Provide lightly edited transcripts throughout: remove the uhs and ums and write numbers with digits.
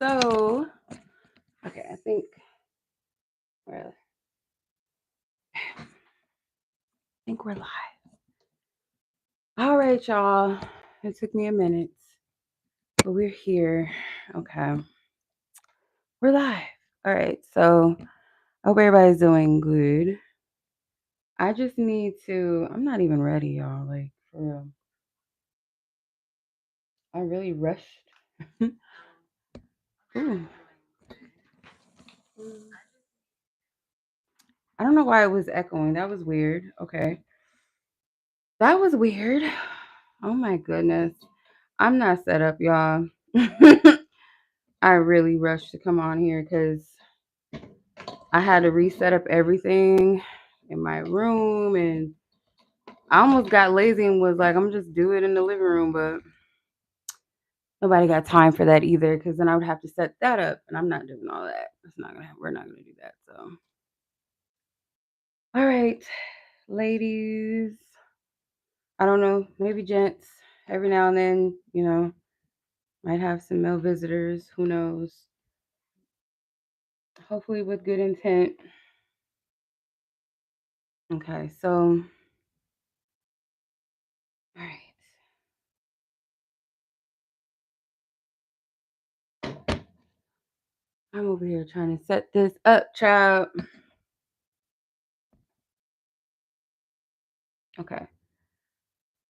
So, okay, I think we're live. All right, y'all. It took me a minute, but we're here. Okay, we're live. All right, so I hope everybody's doing good. I just need to. I'm not even ready, y'all. Like for real. I really rushed. Ooh. I don't know why it was echoing. That was weird. Okay. That was weird. Oh my goodness. I'm not set up, y'all. I really rushed to come on here because I had to reset up everything in my room, and I almost got lazy and was like, I'm just do it in the living room, but nobody got time for that either because then I would have to set that up, and I'm not doing all that. We're not gonna do that. So, all right, ladies. I don't know, maybe gents. Every now and then, might have some male visitors. Who knows? Hopefully with good intent. Okay, so all right. I'm over here trying to set this up, child. Okay.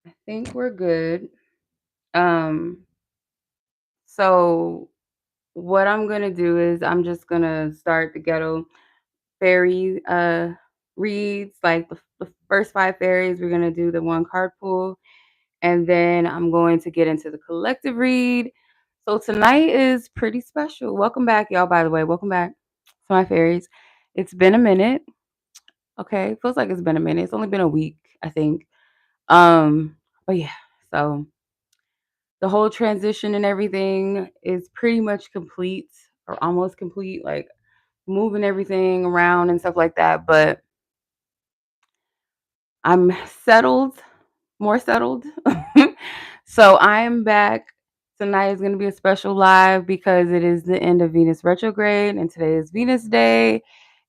I think we're good. Um, so what I'm gonna do is I'm just gonna start the ghetto fairy reads, like the first 5 fairies. We're gonna do the one card pull, and then I'm going to get into the collective read. So tonight is pretty special. Welcome back, y'all, by the way. Welcome back to my fairies. It's been a minute. Okay. Feels like it's been a minute. It's only been a week, I think. But yeah, so the whole transition and everything is pretty much complete or almost complete, like moving everything around and stuff like that. But I'm settled, more settled. So I'm back. Tonight is going to be a special live because it is the end of Venus Retrograde and today is Venus Day.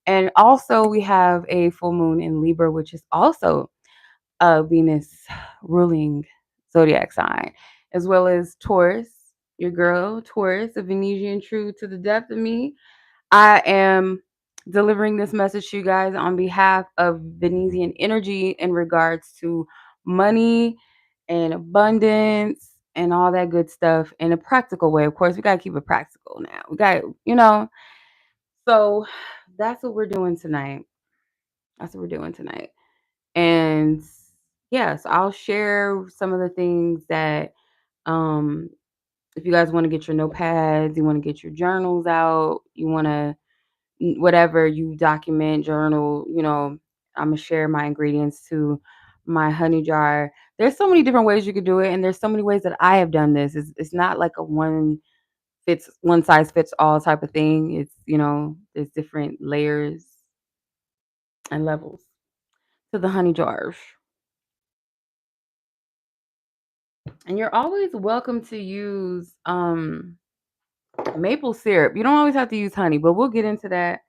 And also, we have a full moon in Libra, which is also a Venus ruling zodiac sign, as well as Taurus, your girl, Taurus, a Venusian true to the depth of me. I am delivering this message to you guys on behalf of Venusian energy in regards to money and abundance and all that good stuff in a practical way. Of course, we got to keep it practical now. We got, so that's what we're doing tonight. That's what we're doing tonight. And yes, I'll share some of the things that if you guys want to get your notepads, you want to get your journals out, you want to whatever you document, journal, I'm gonna share my ingredients to my honey jar. There's so many different ways you could do it, and there's so many ways that I have done this. It's not like a one size fits all type of thing. It's there's different layers and levels to the honey jars. And you're always welcome to use maple syrup. You don't always have to use honey, but we'll get into that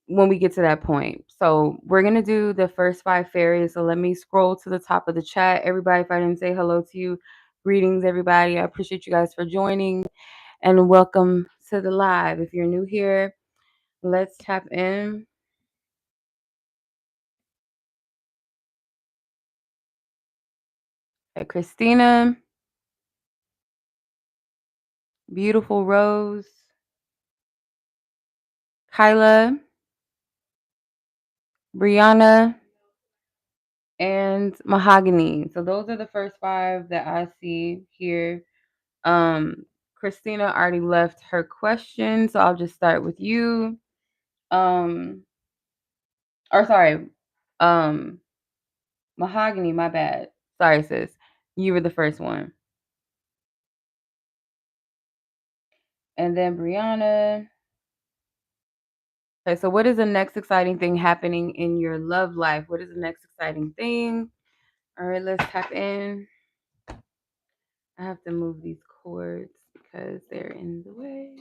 when we get to that point. So we're gonna do the first 5 fairies. So let me scroll to the top of the chat. Everybody, if I didn't say hello to you, greetings, everybody. I appreciate you guys for joining and welcome to the live. If you're new here, let's tap in. Okay, Christina, beautiful Rose, Kyla, Brianna, and Mahogany. So those are the first 5 that I see here. Christina already left her question, so I'll just start with you. Um, or sorry, um, Mahogany, my bad. Sorry, sis. You were the first one. And then Brianna. Okay, so what is the next exciting thing happening in your love life? What is the next exciting thing? All right, let's tap in. I have to move these cords because they're in the way.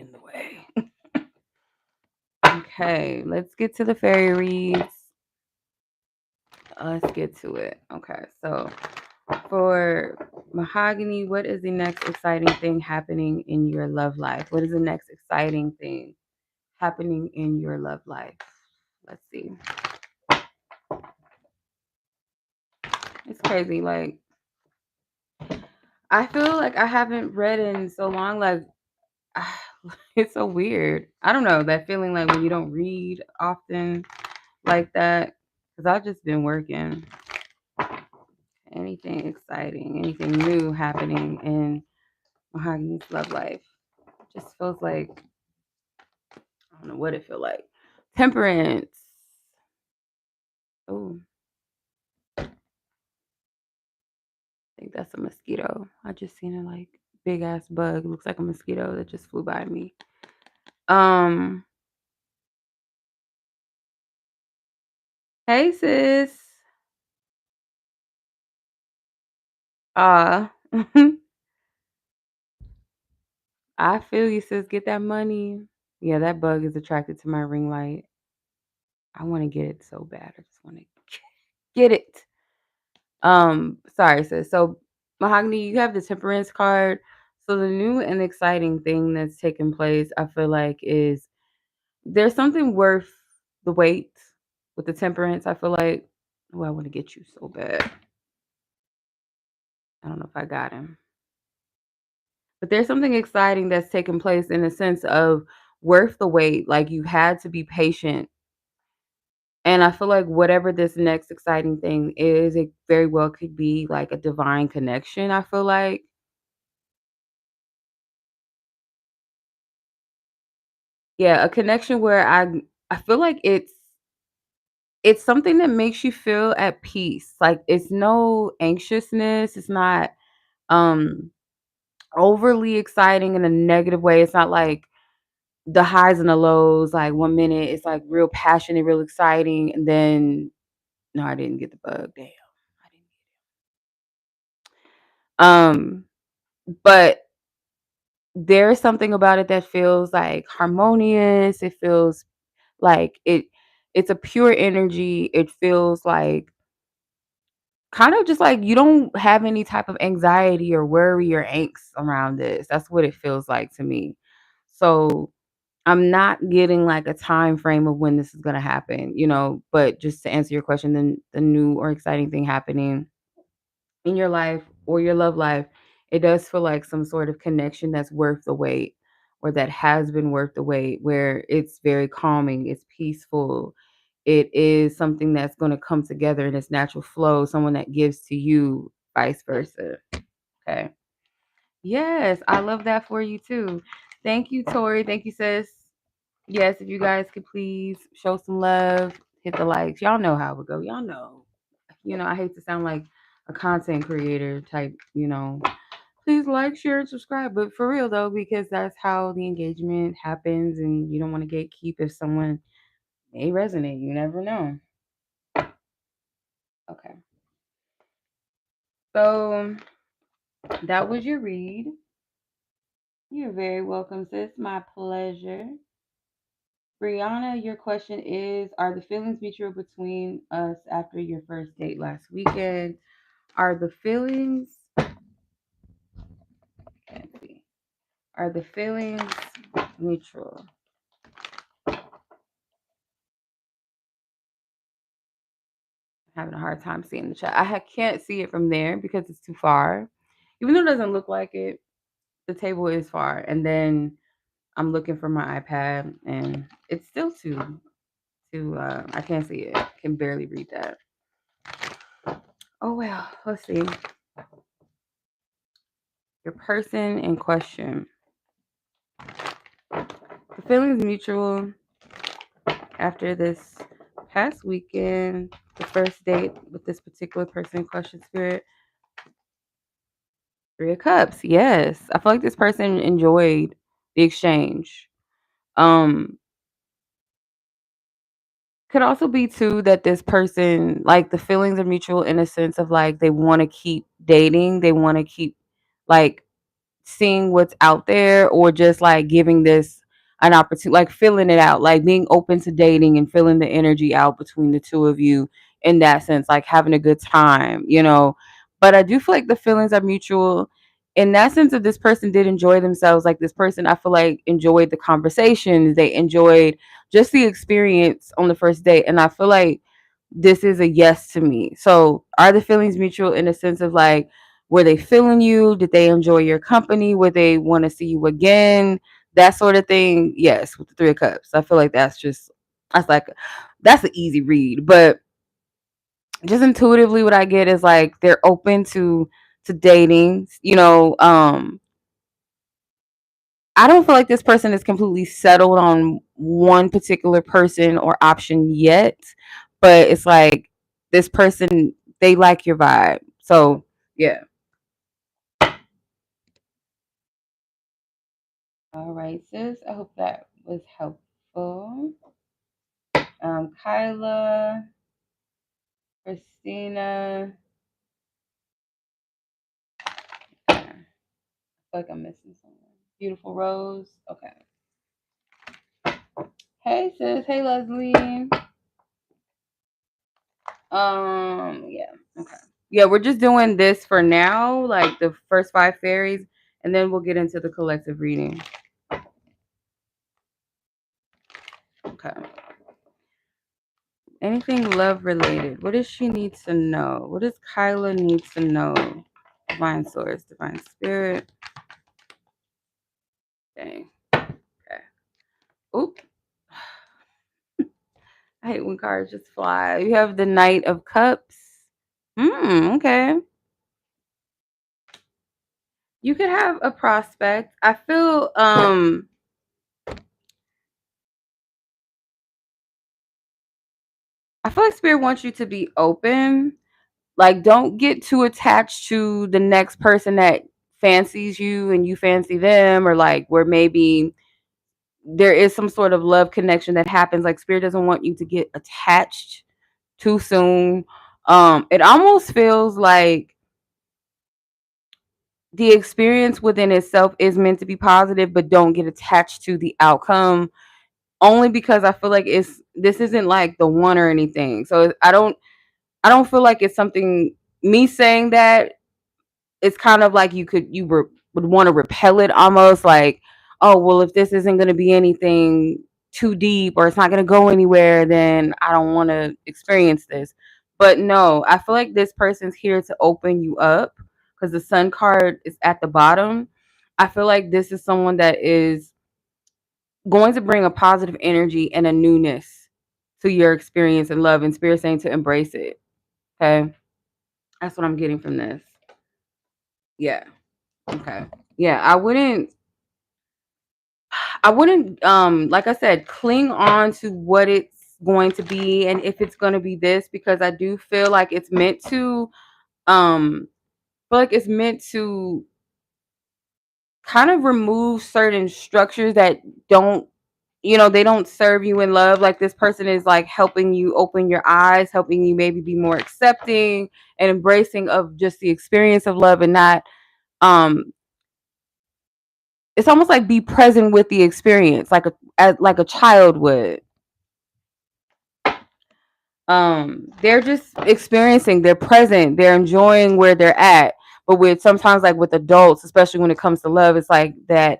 in the way. Okay, let's get to the fairy reads. Let's get to it. Okay, so for Mahogany, what is the next exciting thing happening in your love life? What is the next exciting thing happening in your love life? Let's see. It's crazy. Like, I feel like I haven't read in so long. Like, it's so weird. I don't know that feeling like when you don't read often like that. Because I've just been working. Anything exciting, anything new happening in Mahogany's love life. It just feels like, I don't know what it feels like. Temperance. Oh, I think that's a mosquito. I just seen a like big ass bug. It looks like a mosquito that just flew by me. Um, hey sis. Uh I feel you, sis. Get that money. Yeah, that bug is attracted to my ring light. I want to get it so bad. I just want to get it. Sorry, sis. So Mahogany, you have the temperance card. So the new and exciting thing that's taking place, I feel like, is there's something worth the wait with the temperance. I feel like, oh, I want to get you so bad. I don't know if I got him. But there's something exciting that's taking place in the sense of worth the wait. Like you had to be patient. And I feel like whatever this next exciting thing is, it very well could be like a divine connection, I feel like. Yeah, a connection where I feel like it's something that makes you feel at peace. Like it's no anxiousness, it's not um overly exciting in a negative way. It's not like the highs and the lows. Like 1 minute it's like real passionate, real exciting, and then no, I didn't get the bug. Damn. I didn't. But there's something about it that feels like harmonious. It feels like it's a pure energy. It feels like kind of just like you don't have any type of anxiety or worry or angst around this. That's what it feels like to me. So I'm not getting like a time frame of when this is gonna happen, but just to answer your question, then the new or exciting thing happening in your life or your love life, it does feel like some sort of connection that's worth the wait or that has been worth the wait, where it's very calming, it's peaceful, it is something that's going to come together in its natural flow, someone that gives to you, vice versa. Okay. Yes, I love that for you too. Thank you, Tori. Thank you, sis. Yes, if you guys could please show some love, hit the likes. Y'all know how it go. Y'all know. I hate to sound like a content creator type, please like, share, and subscribe. But for real though, because that's how the engagement happens and you don't want to gatekeep if someone may resonate. You never know. Okay. So that was your read. You're very welcome, sis. My pleasure. Brianna, your question is: are the feelings mutual between us after your first date last weekend? Are the feelings let's see, are the feelings mutual? I'm having a hard time seeing the chat. Can't see it from there because it's too far. Even though it doesn't look like it, the table is far. And then I'm looking for my iPad and it's still too I can't see it. I can barely read that. Oh well, let's see. Your person in question. The feelings mutual after this past weekend, the first date with this particular person in question, spirit. 3 of Cups. Yes. I feel like this person enjoyed the exchange. Um, could also be too that this person, like the feelings are mutual in a sense of like they want to keep dating. They want to keep like seeing what's out there, or just like giving this an opportunity, like filling it out, like being open to dating and filling the energy out between the two of you in that sense, like having a good time, you know. But I do feel like the feelings are mutual in that sense. If this person did enjoy themselves, like this person, I feel like enjoyed the conversations, they enjoyed just the experience on the first date. And I feel like this is a yes to me. So are the feelings mutual in the sense of like, were they feeling you? Did they enjoy your company? Would they want to see you again? That sort of thing. Yes, with the Three of Cups. I feel like that's like, that's an easy read. But just intuitively what I get is like they're open to dating, you know. I don't feel like this person is completely settled on one particular person or option yet, but it's like this person, they like your vibe. So yeah. All right, sis. I hope that was helpful. Kyla, Christina. Okay. I feel like I'm missing someone. Beautiful Rose. Okay. Hey sis. Hey Leslie. Yeah. Okay. Yeah, we're just doing this for now, like the first 5 fairies, and then we'll get into the collective reading. Okay. Anything love related? What does she need to know? What does Kyla need to know? Divine source, divine spirit. Dang. Okay. Oop. I hate when cards just fly. You have the Knight of Cups. Okay. You could have a prospect. I feel like Spirit wants you to be open. Like, don't get too attached to the next person that fancies you and you fancy them, or like where maybe there is some sort of love connection that happens. Like, Spirit doesn't want you to get attached too soon. It almost feels like the experience within itself is meant to be positive, but don't get attached to the outcome. Only because I feel like this isn't like the one or anything. So I don't feel like it's something, me saying that, it's kind of like would want to repel it almost, like, oh well, if this isn't going to be anything too deep or it's not going to go anywhere, then I don't want to experience this. But no, I feel like this person's here to open you up because the Sun card is at the bottom. I feel like this is someone that is going to bring a positive energy and a newness to your experience and love, and Spirit saying to embrace it. Okay, that's what I'm getting from this. Yeah. Okay. Yeah, I wouldn't like I said, cling on to what it's going to be and if it's going to be this, because I do feel like it's meant to feel like it's meant to kind of remove certain structures that don't, they don't serve you in love. Like, this person is like helping you open your eyes, helping you maybe be more accepting and embracing of just the experience of love, and not um it's almost like be present with the experience, like a child would. They're just experiencing, they're present, they're enjoying where they're at. But with sometimes, like with adults, especially when it comes to love, it's like that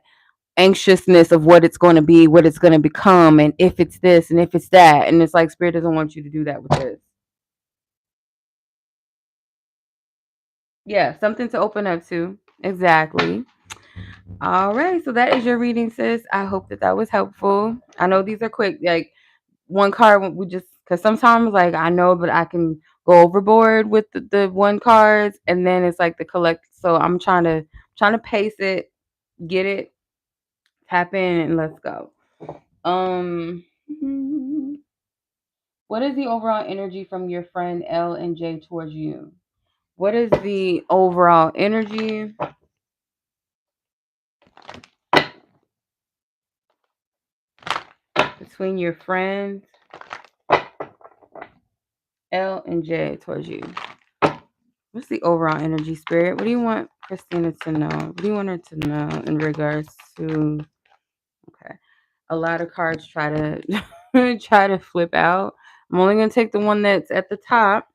anxiousness of what it's going to be, what it's going to become, and if it's this and if it's that. And it's like Spirit doesn't want you to do that with this. Yeah, something to open up to. Exactly. All right, so that is your reading, sis. I hope that was helpful. I know these are quick, like one card we just, because sometimes like I know, but I can go overboard with the one cards, and then it's like the collect. So I'm trying to pace it, get it, tap in, and let's go. Um, what is the overall energy from your friend L and J towards you? What is the overall energy between your friends L and J towards you? What's the overall energy, Spirit? What do you want Christina to know? What do you want her to know in regards to? Okay, a lot of cards try to try to flip out. I'm only gonna take the one that's at the top,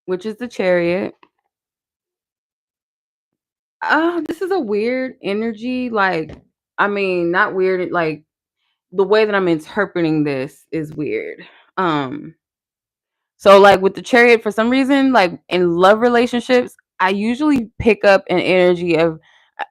which is the Chariot. This is a weird energy. Like, I mean, not weird. Like the way that I'm interpreting this is weird. Um, So like with the Chariot, for some reason, like in love relationships, I usually pick up an energy of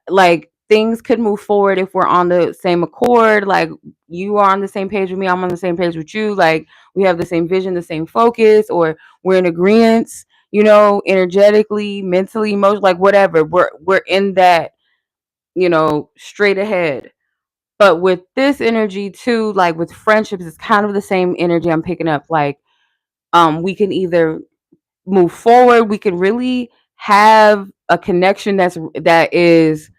like things could move forward if we're on the same accord. Like you are on the same page with me, I'm on the same page with you. Like we have the same vision, the same focus, or we're in agreement. You know, energetically, mentally, emotionally, like whatever. We're in that, straight ahead. But with this energy too, like with friendships, it's kind of the same energy I'm picking up. Like we can either move forward, we can really have a connection that is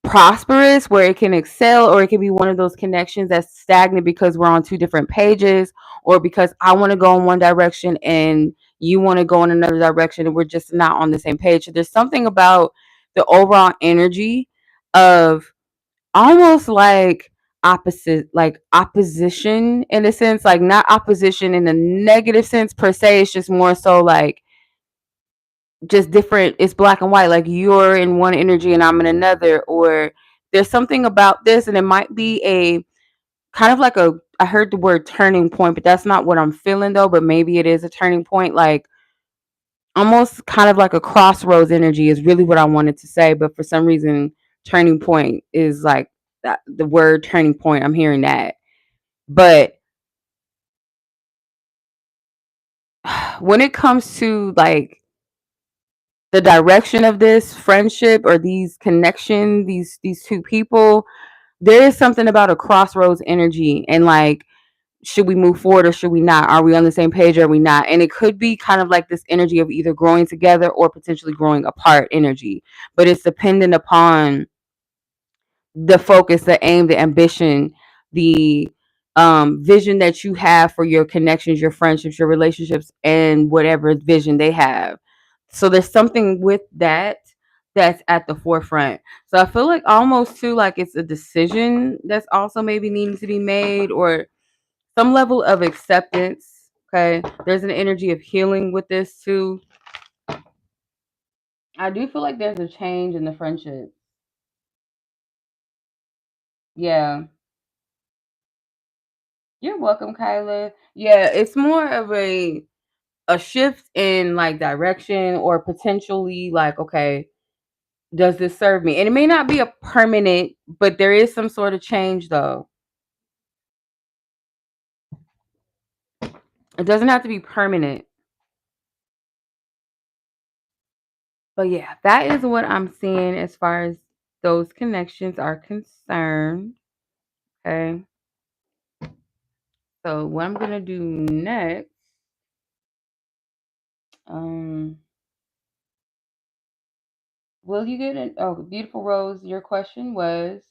prosperous where it can excel, or it can be one of those connections that's stagnant because we're on two different pages, or because I want to go in one direction and you want to go in another direction and we're just not on the same page. So there's something about the overall energy of almost like opposition in a sense, like not opposition in a negative sense per se. It's just more so like just different. It's black and white, like you're in one energy and I'm in another, or there's something about this, and it might be a kind of like a, I heard the word turning point, but that's not what I'm feeling though, but maybe it is a turning point, like almost kind of like a crossroads energy is really what I wanted to say, but for some reason turning point is like that, the word turning point, I'm hearing that. But when it comes to like the direction of this friendship or these connection, these two people, there is something about a crossroads energy, and like should we move forward or should we not? Are we on the same page or are we not? And it could be kind of like this energy of either growing together or potentially growing apart energy, but it's dependent upon the focus, the aim, the ambition, the vision that you have for your connections, your friendships, your relationships, and whatever vision they have. So there's something with that that's at the forefront. So I feel like almost too like it's a decision that's also maybe needing to be made, or some level of acceptance. Okay. There's an energy of healing with this too. I do feel like there's a change in the friendship. Yeah. You're welcome, Kyla. Yeah, it's more of a shift in like direction, or potentially like, okay, does this serve me? And it may not be a permanent, but there is some sort of change though. It doesn't have to be permanent. But yeah, that is what I'm seeing as far as those connections are concerned. Okay. So what I'm gonna do next, um, will you get an oh beautiful Rose, your question was,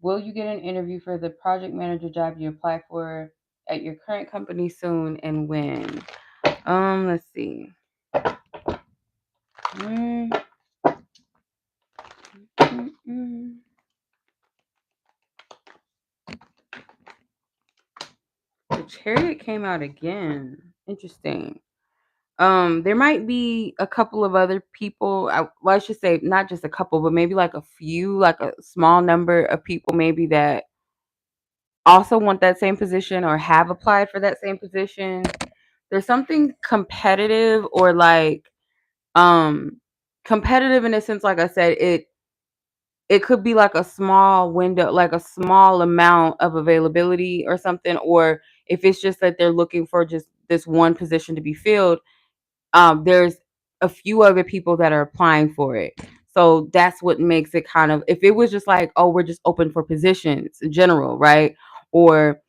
will you get an interview for the project manager job you apply for at your current company soon, and when? Let's see. Mm, mm, mm. The Chariot came out again. Interesting. There might be a couple of other people. Well, I should say not just a couple, but maybe like a few, like a small number of people, maybe that also want that same position or have applied for that same position. There's something competitive, or like um competitive in a sense, like I said, it could be like a small window, like a small amount of availability or something, or if it's just that they're looking for just this one position to be filled, there's a few other people that are applying for it. So that's what makes it kind of, if it was just like, oh, we're just open for positions in general, right? Or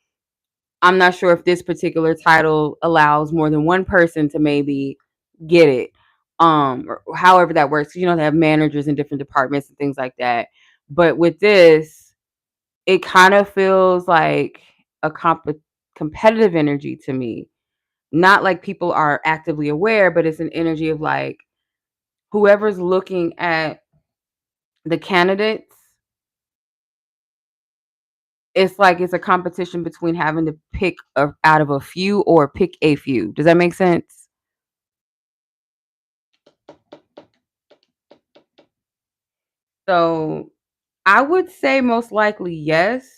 I'm not sure if this particular title allows more than one person to maybe get it. Or however that works. You know, they have managers in different departments and things like that. But with this, it kind of feels like a competitive energy to me. Not like people are actively aware, but it's an energy of like whoever's looking at the candidates, it's like it's a competition between having to pick out of a few or pick a few. Does that make sense? So I would say most likely yes.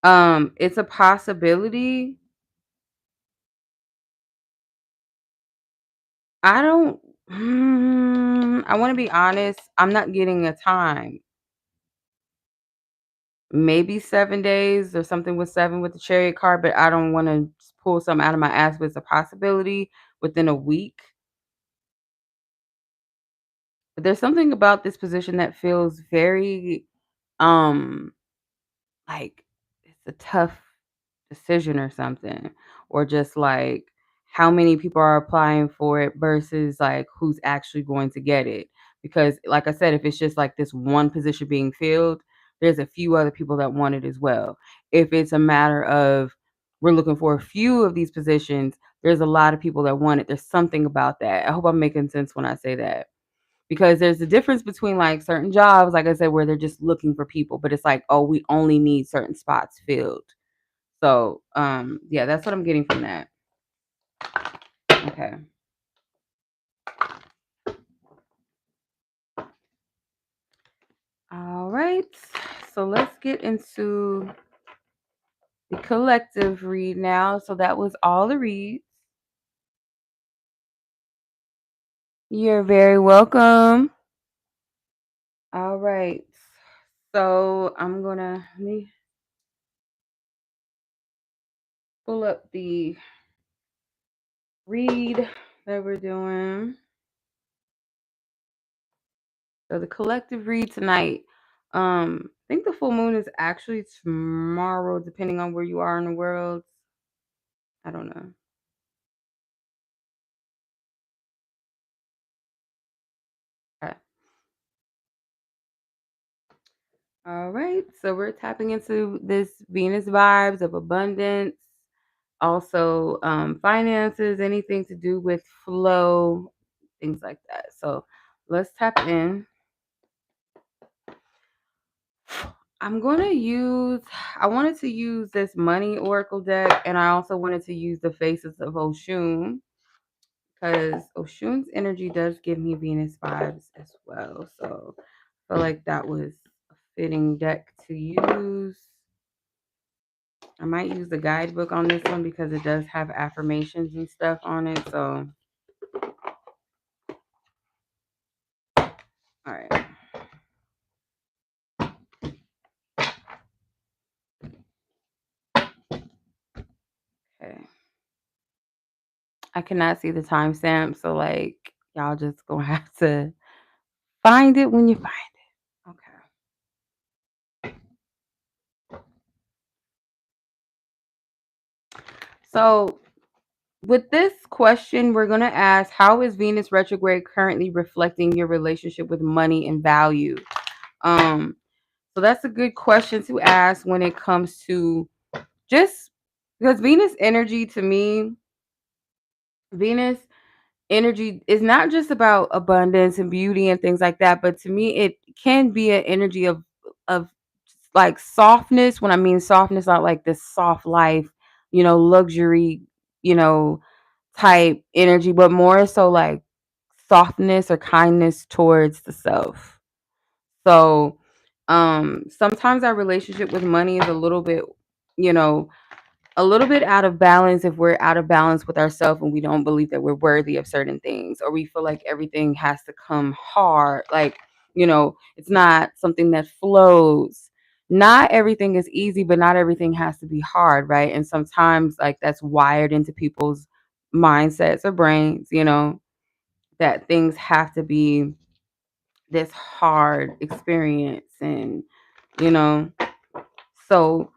It's a possibility. I don't. I want to be honest. I'm not getting a time. Maybe 7 days or something with seven with the chariot card, but I don't want to pull something out of my ass. But it's a possibility within a week. But there's something about this position that feels very um like it's a tough decision or something, or just like how many people are applying for it versus like who's actually going to get it. Because like I said, if it's just like this one position being filled, there's a few other people that want it as well. If it's a matter of we're looking for a few of these positions, there's a lot of people that want it. There's something about that. I hope I'm making sense when I say that, because there's a difference between like certain jobs, like I said, where they're just looking for people, but it's like, oh, we only need certain spots filled. So yeah, that's what I'm getting from that. Okay. All right. So let's get into the collective read now. So that was all the reads. You're very welcome. All right. So I'm gonna let me pull up the read that we're doing. So the collective read tonight. I think the full moon is actually tomorrow, depending on where you are in the world. I don't know. Okay. All right. So we're tapping into this Venus vibes of abundance, also finances, anything to do with flow, things like that. So let's tap in. I wanted to use this money oracle deck, and I also wanted to use the faces of Oshun, because Oshun's energy does give me Venus vibes as well. So I feel like that was a fitting deck to use. I might use the guidebook on this one because it does have affirmations and stuff on it. So, all right. Okay. I cannot see the timestamp. So, like, y'all just gonna have to find it when you find it. Okay. So, with this question, we're going to ask, how is Venus retrograde currently reflecting your relationship with money and value? Um, so that's a good question to ask when it comes to just because Venus energy to me, Venus energy is not just about abundance and beauty and things like that, but to me it can be an energy of like softness. When I mean softness, not like this soft life, luxury, you know, type energy, but more so like softness or kindness towards the self. So sometimes our relationship with money is you know, a little bit out of balance if we're out of balance with ourselves and we don't believe that we're worthy of certain things, or we feel like everything has to come hard, like, it's not something that flows. Not everything is easy, but not everything has to be hard, right? And sometimes like that's wired into people's mindsets or brains, that things have to be this hard experience. And you know so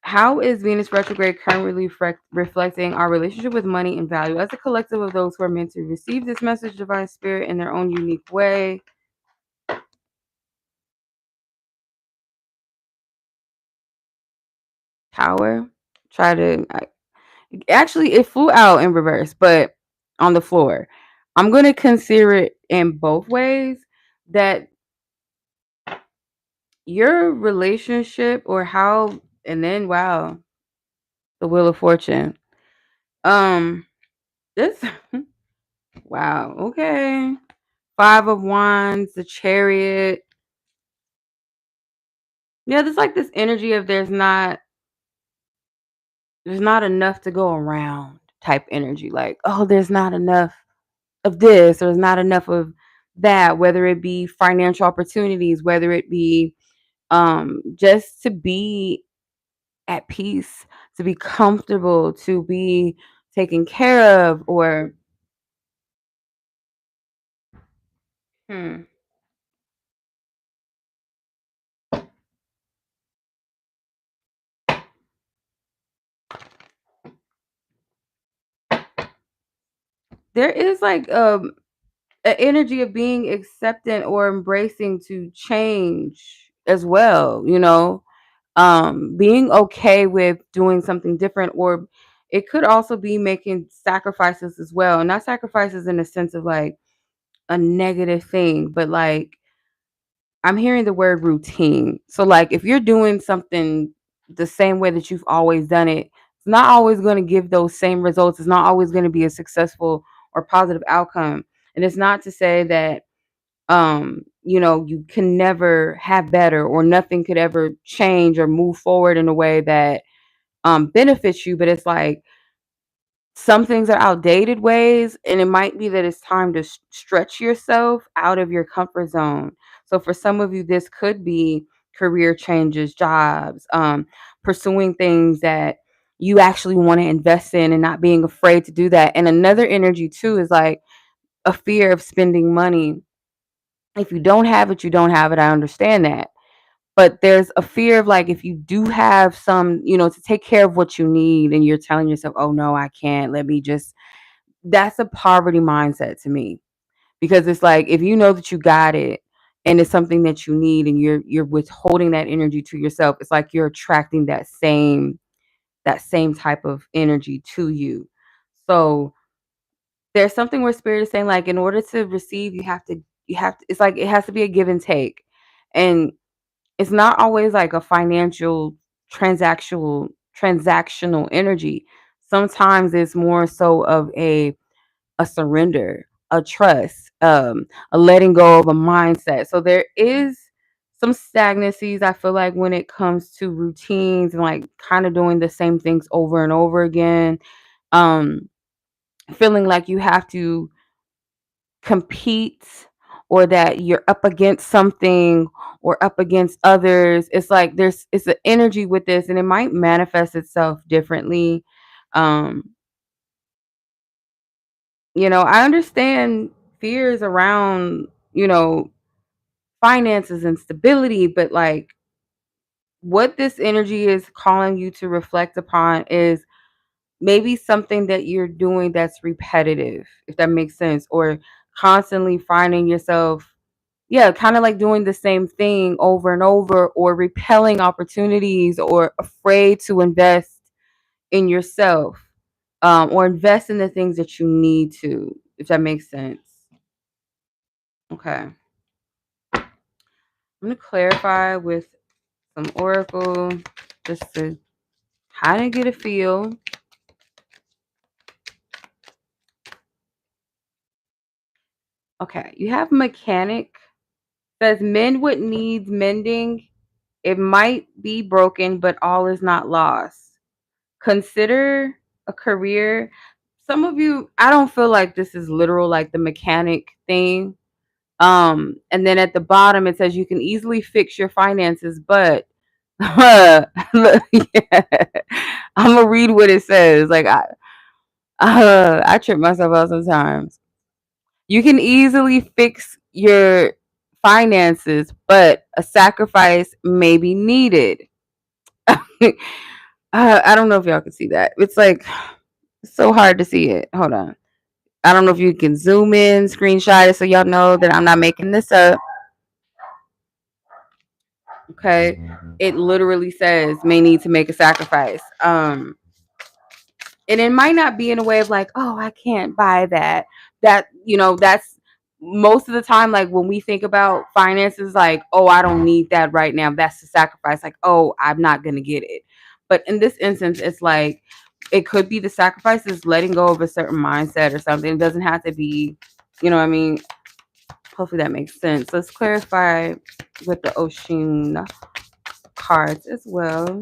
how is Venus retrograde currently reflecting our relationship with money and value as a collective of those who are meant to receive this message, divine spirit, in their own unique way? Tower. Actually, it flew out in reverse, but on the floor. I'm going to consider it in both ways, that your relationship or how, and then wow, the Wheel of Fortune. Um, this, wow, okay. Five of Wands, the Chariot. Yeah, there's like this energy of there's not enough to go around type energy. Like, oh, there's not enough of this, or there's not enough of that, whether it be financial opportunities, whether it be just to be at peace, to be comfortable, to be taken care of, or hmm, there is like an energy of being acceptant or embracing to change as well, you know, being okay with doing something different, or it could also be making sacrifices as well. Not sacrifices in the sense of like a negative thing, but like I'm hearing the word routine. So like if you're doing something the same way that you've always done it, it's not always going to give those same results. It's not always going to be a successful or positive outcome. And it's not to say that you know, you can never have better, or nothing could ever change or move forward in a way that benefits you, but it's like some things are outdated ways, and it might be that it's time to stretch yourself out of your comfort zone. So for some of you, this could be career changes, jobs, pursuing things that you actually want to invest in and not being afraid to do that. And another energy too is like a fear of spending money. If you don't have it, you don't have it. I understand that. But there's a fear of like, if you do have some, you know, to take care of what you need, and you're telling yourself, oh no, I can't, let me just, that's a poverty mindset to me. Because it's like, if you know that you got it and it's something that you need, and you're withholding that energy to yourself, it's like you're attracting that same type of energy to you. So there's something where spirit is saying like, in order to receive, you have to, it's like it has to be a give and take. And it's not always like a financial transactional energy. Sometimes it's more so of a surrender, a trust, a letting go of a mindset. So there is some stagnancies, I feel like, when it comes to routines and like kind of doing the same things over and over again. Um, feeling like you have to compete, or that you're up against something or up against others. It's like it's an energy with this, and it might manifest itself differently. Um, you know, I understand fears around, you know, finances and stability, but like what this energy is calling you to reflect upon is maybe something that you're doing that's repetitive, if that makes sense, or constantly finding yourself, yeah, kind of like doing the same thing over and over, or repelling opportunities, or afraid to invest in yourself, or invest in the things that you need to, if that makes sense. Okay. I'm going to clarify with some oracle just to kind of get a feel. Okay. You have mechanic. Says mend what needs mending. It might be broken, but all is not lost. Consider a career. Some of you, I don't feel like this is literal, like the mechanic thing. And then at the bottom it says you can easily fix your finances, but look, yeah, I'm gonna read what it says. Like I trip myself out sometimes. You can easily fix your finances, but a sacrifice may be needed. I don't know if y'all can see that. It's like it's so hard to see it. Hold on. I don't know if you can zoom in, screenshot it so y'all know that I'm not making this up. Okay. It literally says may need to make a sacrifice. And it might not be in a way of like, oh, I can't buy that. that's most of the time, like when we think about finances, like, oh, I don't need that right now, that's the sacrifice, like, oh, I'm not gonna get it. But in this instance, it's like it could be the sacrifice is letting go of a certain mindset or something. It doesn't have to be, you know what I mean? Hopefully that makes sense. Let's clarify with the Oshun cards as well.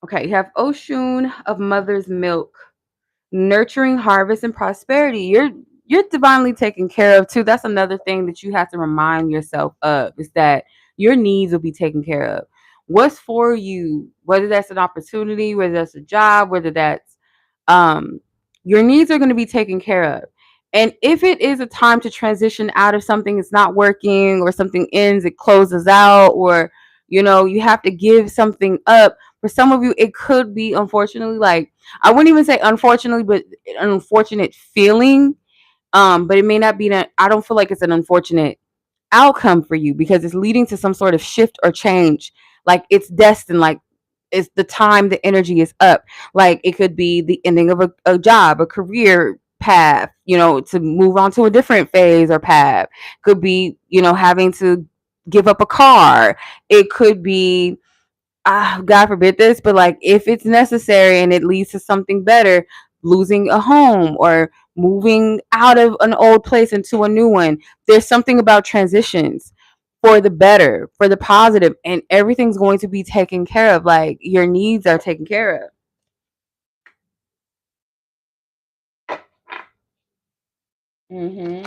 Okay, you have Oshun of Mother's Milk, nurturing harvest and prosperity. You're divinely taken care of too. That's another thing that you have to remind yourself of, is that your needs will be taken care of. What's for you, whether that's an opportunity, whether that's a job, whether that's um your needs are going to be taken care of. And if it is a time to transition out of something, it's not working, or something ends, it closes out, or you have to give something up. For some of you, it could be, unfortunately, like, I wouldn't even say unfortunately, but an unfortunate feeling. But it may not be that. I don't feel like it's an unfortunate outcome for you, because it's leading to some sort of shift or change. Like it's destined, like it's the time the energy is up. Like it could be the ending of a job, a career path, to move on to a different phase or path. Could be, having to give up a car. It could be, God forbid this, but like if it's necessary and it leads to something better, losing a home or moving out of an old place into a new one. There's something about transitions for the better, for the positive, and everything's going to be taken care of. Like your needs are taken care of. hmm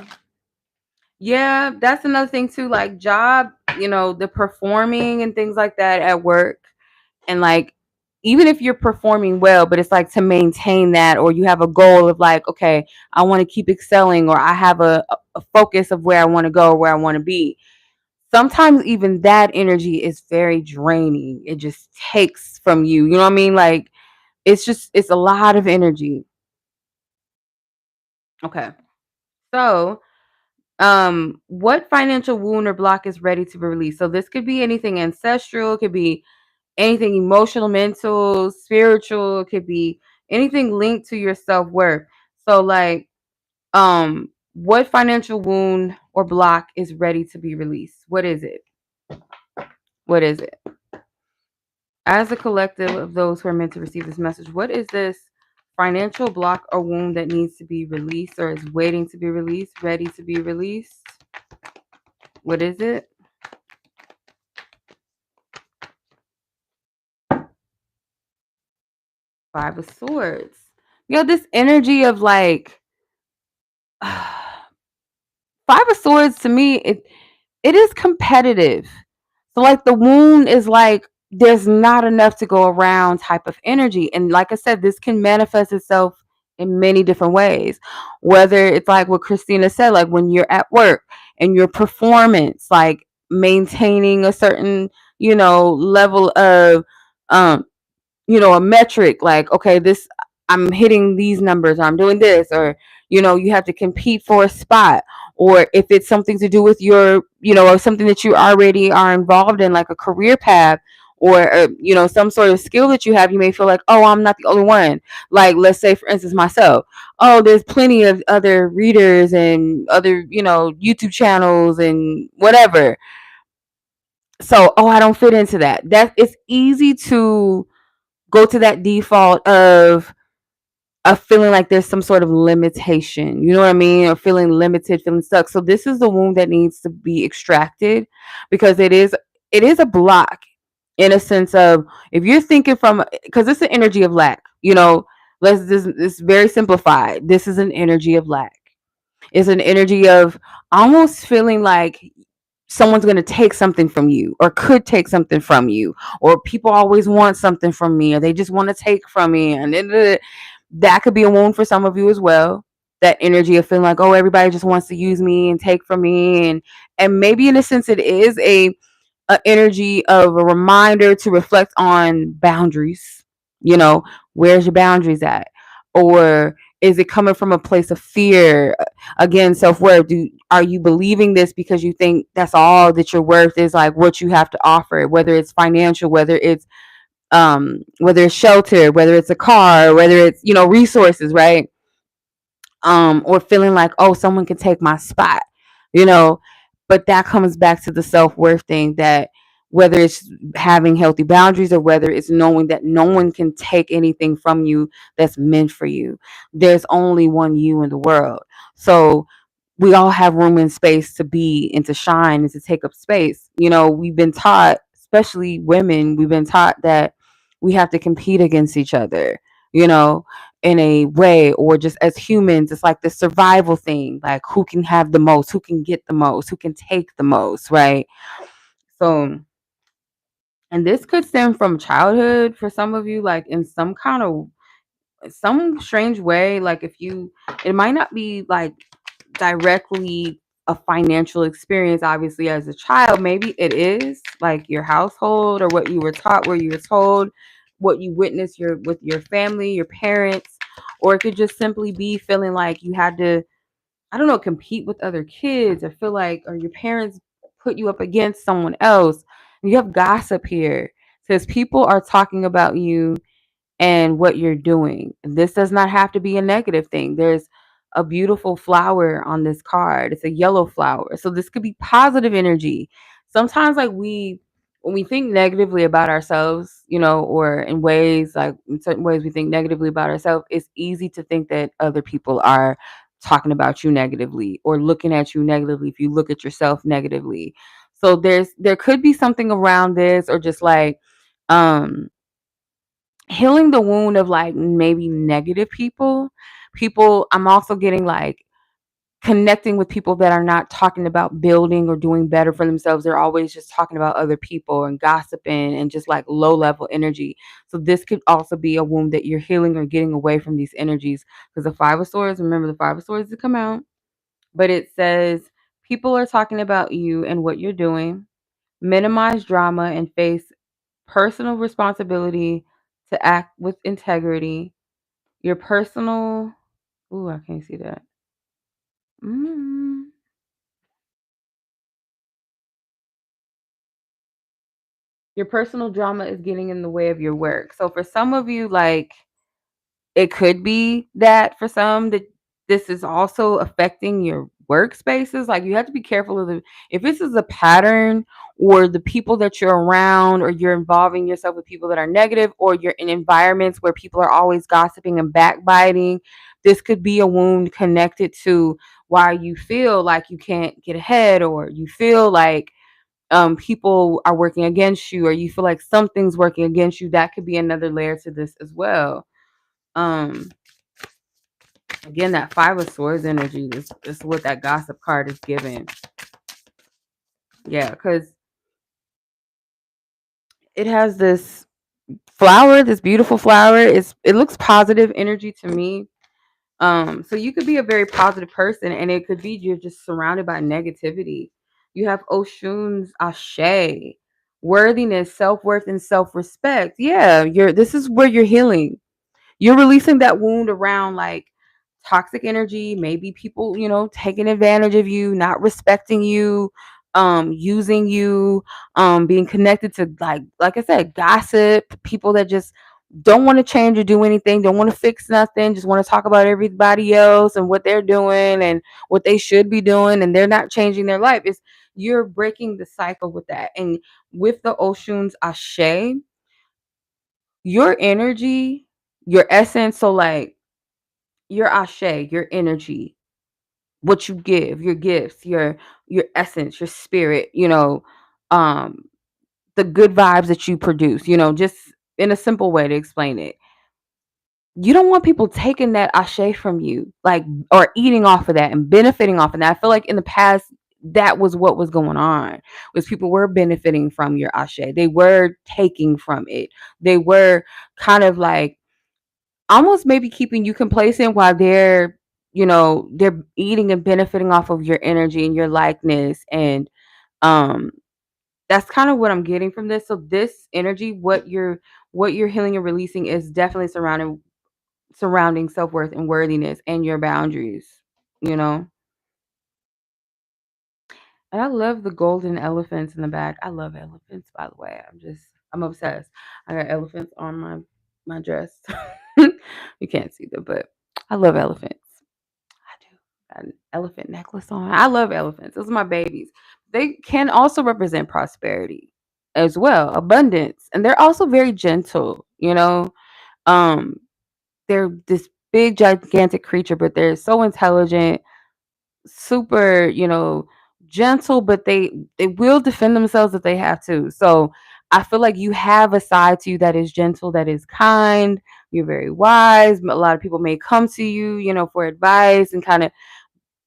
Yeah, that's another thing too. Like job, the performing and things like that at work. And like, even if you're performing well, but it's like to maintain that, or you have a goal of like, okay, I want to keep excelling, or I have a focus of where I want to go, where I want to be. Sometimes even that energy is very draining. It just takes from you. You know what I mean? Like it's a lot of energy. Okay. So, what financial wound or block is ready to be released? So this could be anything ancestral, it could be anything emotional, mental, spiritual, it could be anything linked to your self-worth. So like, what financial wound or block is ready to be released? What is it? What is it? As a collective of those who are meant to receive this message, what is this financial block or wound that needs to be released, or is waiting to be released, ready to be released? What is it? Five of Swords. This energy of like, Five of Swords, to me, it is competitive. So like the wound is like there's not enough to go around type of energy. And like I said, this can manifest itself in many different ways. Whether it's like what Christina said, like when you're at work and your performance, like maintaining a certain, level of um a metric, like, okay, this, I'm hitting these numbers, or I'm doing this, or you have to compete for a spot. Or if it's something to do with your, or something that you already are involved in, like a career path, or some sort of skill that you have, you may feel like, oh, I'm not the only one. Like, let's say for instance myself, oh, there's plenty of other readers and other, YouTube channels and whatever. So, oh, I don't fit into that. It's easy to go to that default of feeling like there's some sort of limitation, you know what I mean, or feeling limited, feeling stuck. So this is the wound that needs to be extracted, because it is a block, in a sense of, if you're thinking from, because it's an energy of lack, let's just, it's very simplified. This is an energy of lack. It's an energy of almost feeling like someone's going to take something from you, or could take something from you, or people always want something from me, or they just want to take from me. And then that could be a wound for some of you as well. That energy of feeling like, oh, everybody just wants to use me and take from me. And maybe in a sense it is a energy of a reminder to reflect on boundaries. You know, where's your boundaries at? Or is it coming from a place of fear? Again, self-worth. Are you believing this because you think that's all that your worth is, like what you have to offer, whether it's financial, whether it's shelter, whether it's a car, whether it's, resources, right? or feeling like, oh, someone can take my spot, you know. But that comes back to the self-worth thing, that whether it's having healthy boundaries or whether it's knowing that no one can take anything from you that's meant for you. There's only one you in the world. So we all have room and space to be and to shine and to take up space. You know, we've been taught, especially women, we've been taught that we have to compete against each other, you know, in a way, or just as humans, it's like the survival thing, like who can have the most, who can get the most, who can take the most, right? So, and this could stem from childhood for some of you, like in some kind of some strange way. Like if you, it might not be like directly a financial experience obviously as a child. Maybe it is like your household or what you were taught, where you were told, what you witnessed your with your family, your parents. Or it could just simply be feeling like you had to, I don't know, compete with other kids, or feel like, or your parents put you up against someone else. You have gossip here, says people are talking about you and what you're doing. This does not have to be a negative thing. There's a beautiful flower on this card. It's a yellow flower. So this could be positive energy. Sometimes like when we think negatively about ourselves, you know, or in ways like in certain ways we think negatively about ourselves, it's easy to think that other people are talking about you negatively or looking at you negatively if you look at yourself negatively. So there could be something around this, or just like um healing the wound of like maybe negative people. I'm also getting like connecting with people that are not talking about building or doing better for themselves. They're always just talking about other people and gossiping and just like low level energy. So this could also be a wound that you're healing or getting away from these energies, because the Five of Swords, remember the Five of Swords to come out, but it says people are talking about you and what you're doing. Minimize drama and face personal responsibility to act with integrity. Your personal, ooh, I can't see that. Mm. Your personal drama is getting in the way of your work. So for some of you, like it could be that for some that this is also affecting your workspaces. Like you have to be careful of the, if this is a pattern, or the people that you're around, or you're involving yourself with people that are negative, or you're in environments where people are always gossiping and backbiting. This could be a wound connected to why you feel like you can't get ahead, or you feel like people are working against you, or you feel like something's working against you. That could be another layer to this as well. um Again, that Five of Swords energy is what that gossip card is giving. Yeah, because it has this flower, this beautiful flower. It looks positive energy to me. So you could be a very positive person, and it could be you're just surrounded by negativity. You have Oshun's Ashe, worthiness, self-worth, and self-respect. Yeah, you're this is where you're healing. You're releasing that wound around like toxic energy, maybe people, you know, taking advantage of you, not respecting you, using you, being connected to like I said, gossip, people that just don't want to change or do anything, don't want to fix nothing, just want to talk about everybody else and what they're doing and what they should be doing, and they're not changing their life. It's you're breaking the cycle with that. And with the Oshun's Ashe, your energy, your essence, so like your Ashe, your energy, what you give, your gifts, your essence, your spirit, you know, um, the good vibes that you produce, you know, just in a simple way to explain it. You don't want people taking that Ashe from you, like, or eating off of that and benefiting off of that. I feel like in the past, that was what was going on, was people were benefiting from your Ashe. They were taking from it. They were kind of like almost maybe keeping you complacent while they're, you know, they're eating and benefiting off of your energy and your likeness. And um that's kind of what I'm getting from this. So this energy, what you're healing and releasing, is definitely surrounding self-worth and worthiness and your boundaries, you know. And I love the golden elephants in the back. I love elephants, by the way. I'm obsessed. I got elephants on my dress. You can't see them, but I love elephants. Got an elephant necklace on. I love elephants. Those are my babies. They can also represent prosperity as well, abundance. And they're also very gentle, you know. Um, they're this big gigantic creature, but they're so intelligent, super, gentle, but they will defend themselves if they have to. So I feel like you have a side to you that is gentle, that is kind. You're very wise. A lot of people may come to you, for advice and kind of,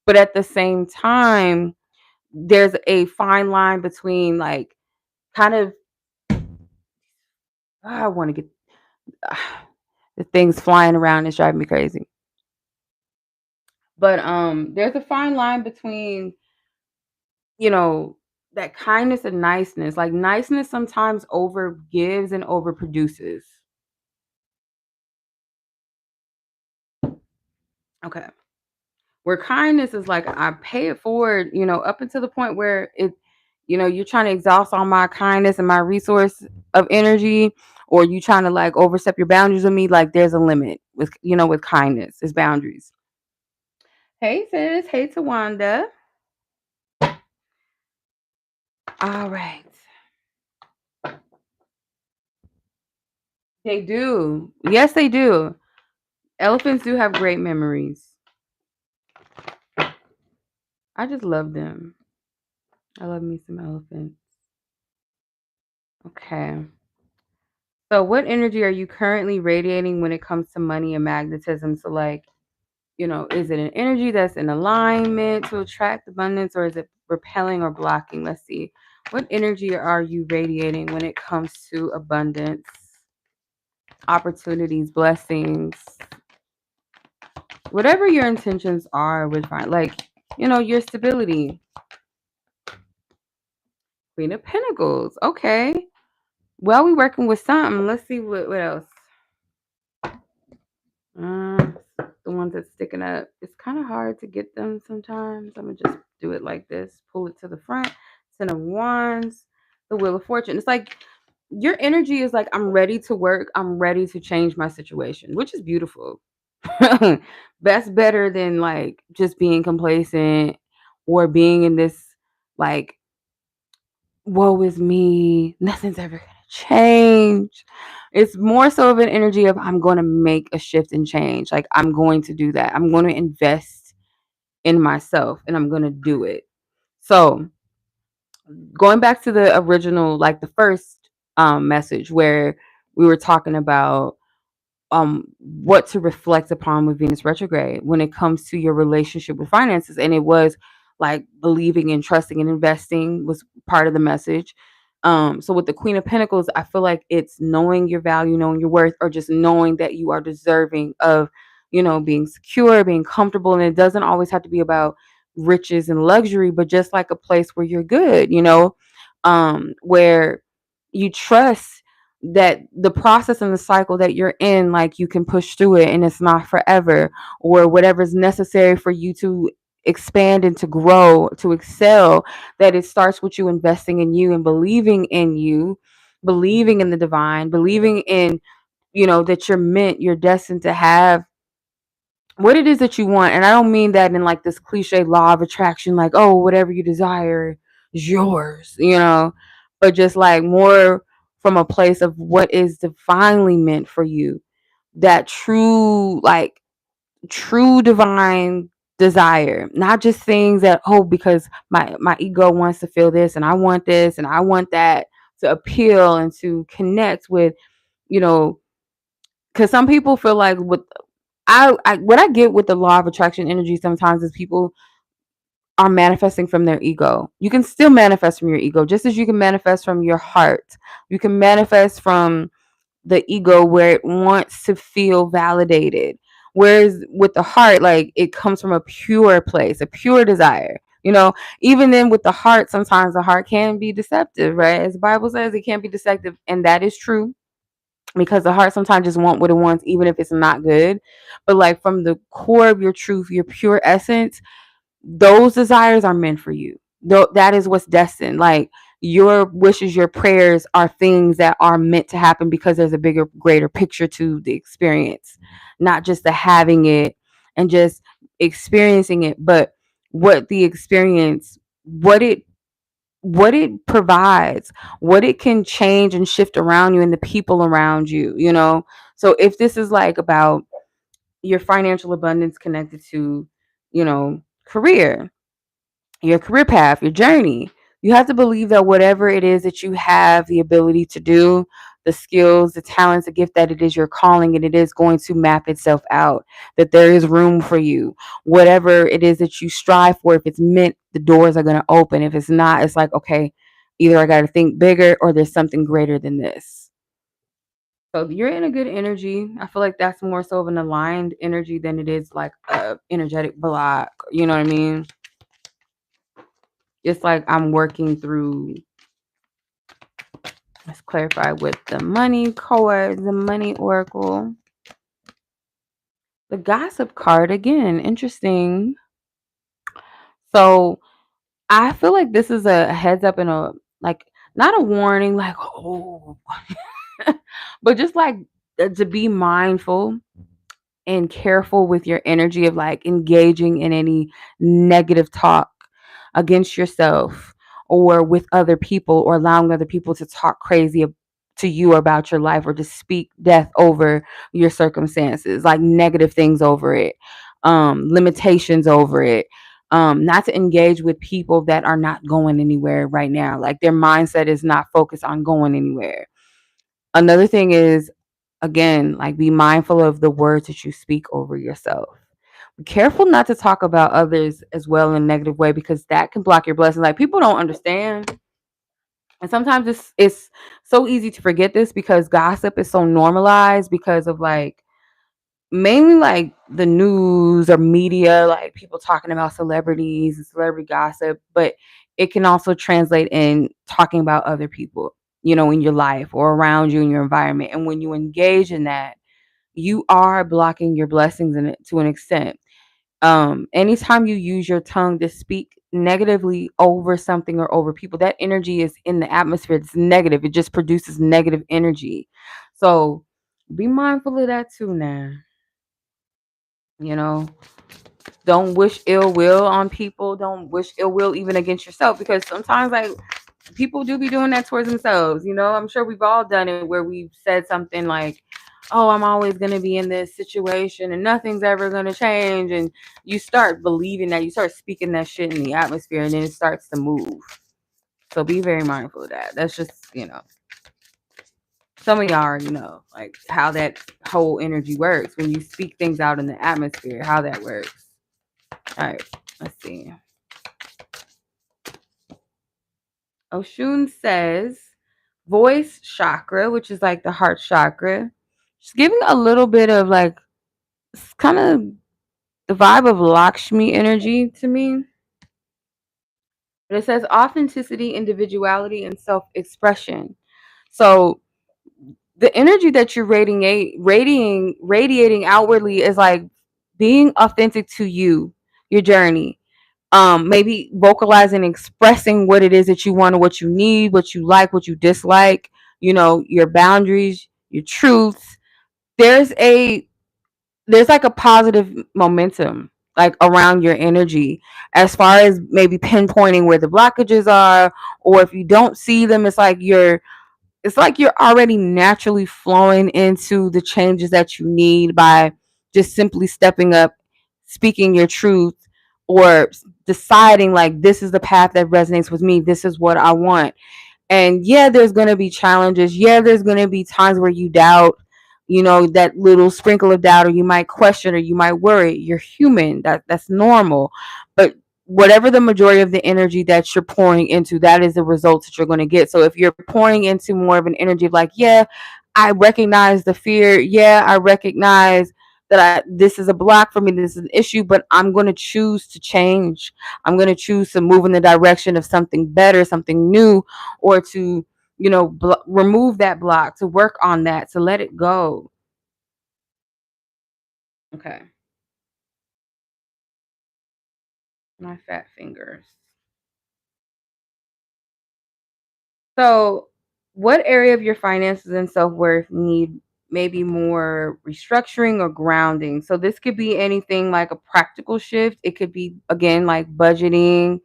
but at the same time, there's a fine line between like kind of I want to get the things flying around is driving me crazy. But there's a fine line between, you know, that kindness and niceness. Like niceness sometimes over gives and over produces. Okay. Where kindness is like I pay it forward, up until the point where you're trying to exhaust all my kindness and my resource of energy, or you trying to like overstep your boundaries with me. Like there's a limit with kindness, there's boundaries. Hey sis, hey Tawanda. All right. They do. Yes, they do. Elephants do have great memories. I just love them. I love me some elephants. Okay. So, what energy are you currently radiating when it comes to money and magnetism? So, like, is it an energy that's in alignment to attract abundance, or is it repelling or blocking? Let's see. What energy are you radiating when it comes to abundance, opportunities, blessings, whatever your intentions are with like, your stability. Queen of Pentacles. Okay. Well, we working with something. Let's see what else. Uh, the ones that's sticking up. It's kind of hard to get them sometimes. I'm gonna just do it like this. Pull it to the front. Ten of Wands. The Wheel of Fortune. It's like your energy is like, I'm ready to work. I'm ready to change my situation, which is beautiful. That's better than like just being complacent or being in this like, woe is me, nothing's ever gonna change. It's more so of an energy of I'm going to make a shift and change. Like I'm going to do that. I'm going to invest in myself and I'm going to do it. So going back to the original, like the first message where we were talking about what to reflect upon with Venus retrograde when it comes to your relationship with finances. And it was like believing and trusting and investing was part of the message. So with the Queen of Pentacles, I feel like it's knowing your value, knowing your worth, or just knowing that you are deserving of, being secure, being comfortable. And it doesn't always have to be about riches and luxury, but just like a place where you're good, where you trust that the process and the cycle that you're in, like you can push through it and it's not forever, or whatever's necessary for you to expand and to grow, to excel, that it starts with you investing in you, believing in the divine, believing in, that you're destined to have what it is that you want. And I don't mean that in like this cliche law of attraction, like, oh, whatever you desire is yours, but just like more from a place of what is divinely meant for you. That true, like true divine desire, not just things that, oh, because my ego wants to feel this and I want this and I want that, to appeal and to connect with, you know, because some people feel like with I what I get with the law of attraction energy sometimes is people are manifesting from their ego. You can still manifest from your ego, just as you can manifest from your heart. You can manifest from the ego where it wants to feel validated. Whereas with the heart, like it comes from a pure place, a pure desire. Even then with the heart, sometimes the heart can be deceptive, right? As the Bible says, it can be deceptive, and that is true, because the heart sometimes just wants what it wants, even if it's not good. But like from the core of your truth, your pure essence, those desires are meant for you. That is what's destined. Like your wishes, your prayers are things that are meant to happen because there's a bigger, greater picture to the experience, not just the having it and just experiencing it, but what the experience, what it provides, what it can change and shift around you and the people around you, you know? So if this is like about your financial abundance connected to, career, your career path, your journey. You have to believe that whatever it is that you have the ability to do, the skills, the talents, the gift, that it is your calling and it is going to map itself out, that there is room for you. Whatever it is that you strive for, if it's meant, the doors are going to open. If it's not, it's like, okay, either I got to think bigger or there's something greater than this. So you're in a good energy. I feel like that's more so of an aligned energy than it is like a energetic block. You know what I mean? It's like I'm working through. Let's clarify with the money card, the money oracle. The gossip card again, interesting. So I feel like this is a heads up and a like not a warning, like oh, but just like to be mindful and careful with your energy of like engaging in any negative talk against yourself or with other people or allowing other people to talk crazy to you about your life or to speak death over your circumstances, like negative things over it, limitations over it. Not to engage with people that are not going anywhere right now. Like their mindset is not focused on going anywhere. Another thing is, again, like be mindful of the words that you speak over yourself. Be careful not to talk about others as well in a negative way because that can block your blessings. Like people don't understand. And sometimes it's so easy to forget this because gossip is so normalized because of like mainly like the news or media, like people talking about celebrities and celebrity gossip, but it can also translate in talking about other people, in your life or around you in your environment. And when you engage in that, you are blocking your blessings in it to an extent. Anytime you use your tongue to speak negatively over something or over people, that energy is in the atmosphere. It's negative. It just produces negative energy. So be mindful of that too now. You know, don't wish ill will on people. Don't wish ill will even against yourself because sometimes like people do be doing that towards themselves. I'm sure we've all done it where we've said something like, oh, I'm always going to be in this situation and nothing's ever going to change. And you start believing that, you start speaking that shit in the atmosphere and then it starts to move. So be very mindful of that. That's just, some of y'all already know like how that whole energy works when you speak things out in the atmosphere, how that works. All right, let's see. Oshun says voice chakra, which is like the heart chakra. Just giving a little bit of like kind of the vibe of Lakshmi energy to me. But it says authenticity, individuality, and self-expression. So the energy that you're radiating outwardly is like being authentic to you, your journey. Maybe vocalizing, expressing what it is that you want or what you need, what you like, what you dislike, your boundaries, your truths. There's a there's like a positive momentum like around your energy as far as maybe pinpointing where the blockages are, or if you don't see them, it's like you're already naturally flowing into the changes that you need by just simply stepping up, speaking your truth, or deciding like this is the path that resonates with me, this is what I want. And yeah, there's going to be challenges. Yeah, there's going to be times where you doubt, that little sprinkle of doubt, or you might question or you might worry. You're human. That's normal. But whatever the majority of the energy that you're pouring into, that is the results that you're going to get. So if you're pouring into more of an energy of like, yeah, I recognize the fear. Yeah, I recognize that this is a block for me. This is an issue, but I'm going to choose to change. I'm going to choose to move in the direction of something better, something new, or to, remove that block, to work on that, to let it go. Okay. My fat fingers. So, what area of your finances and self worth need maybe more restructuring or grounding. So this could be anything like a practical shift. It could be again like budgeting.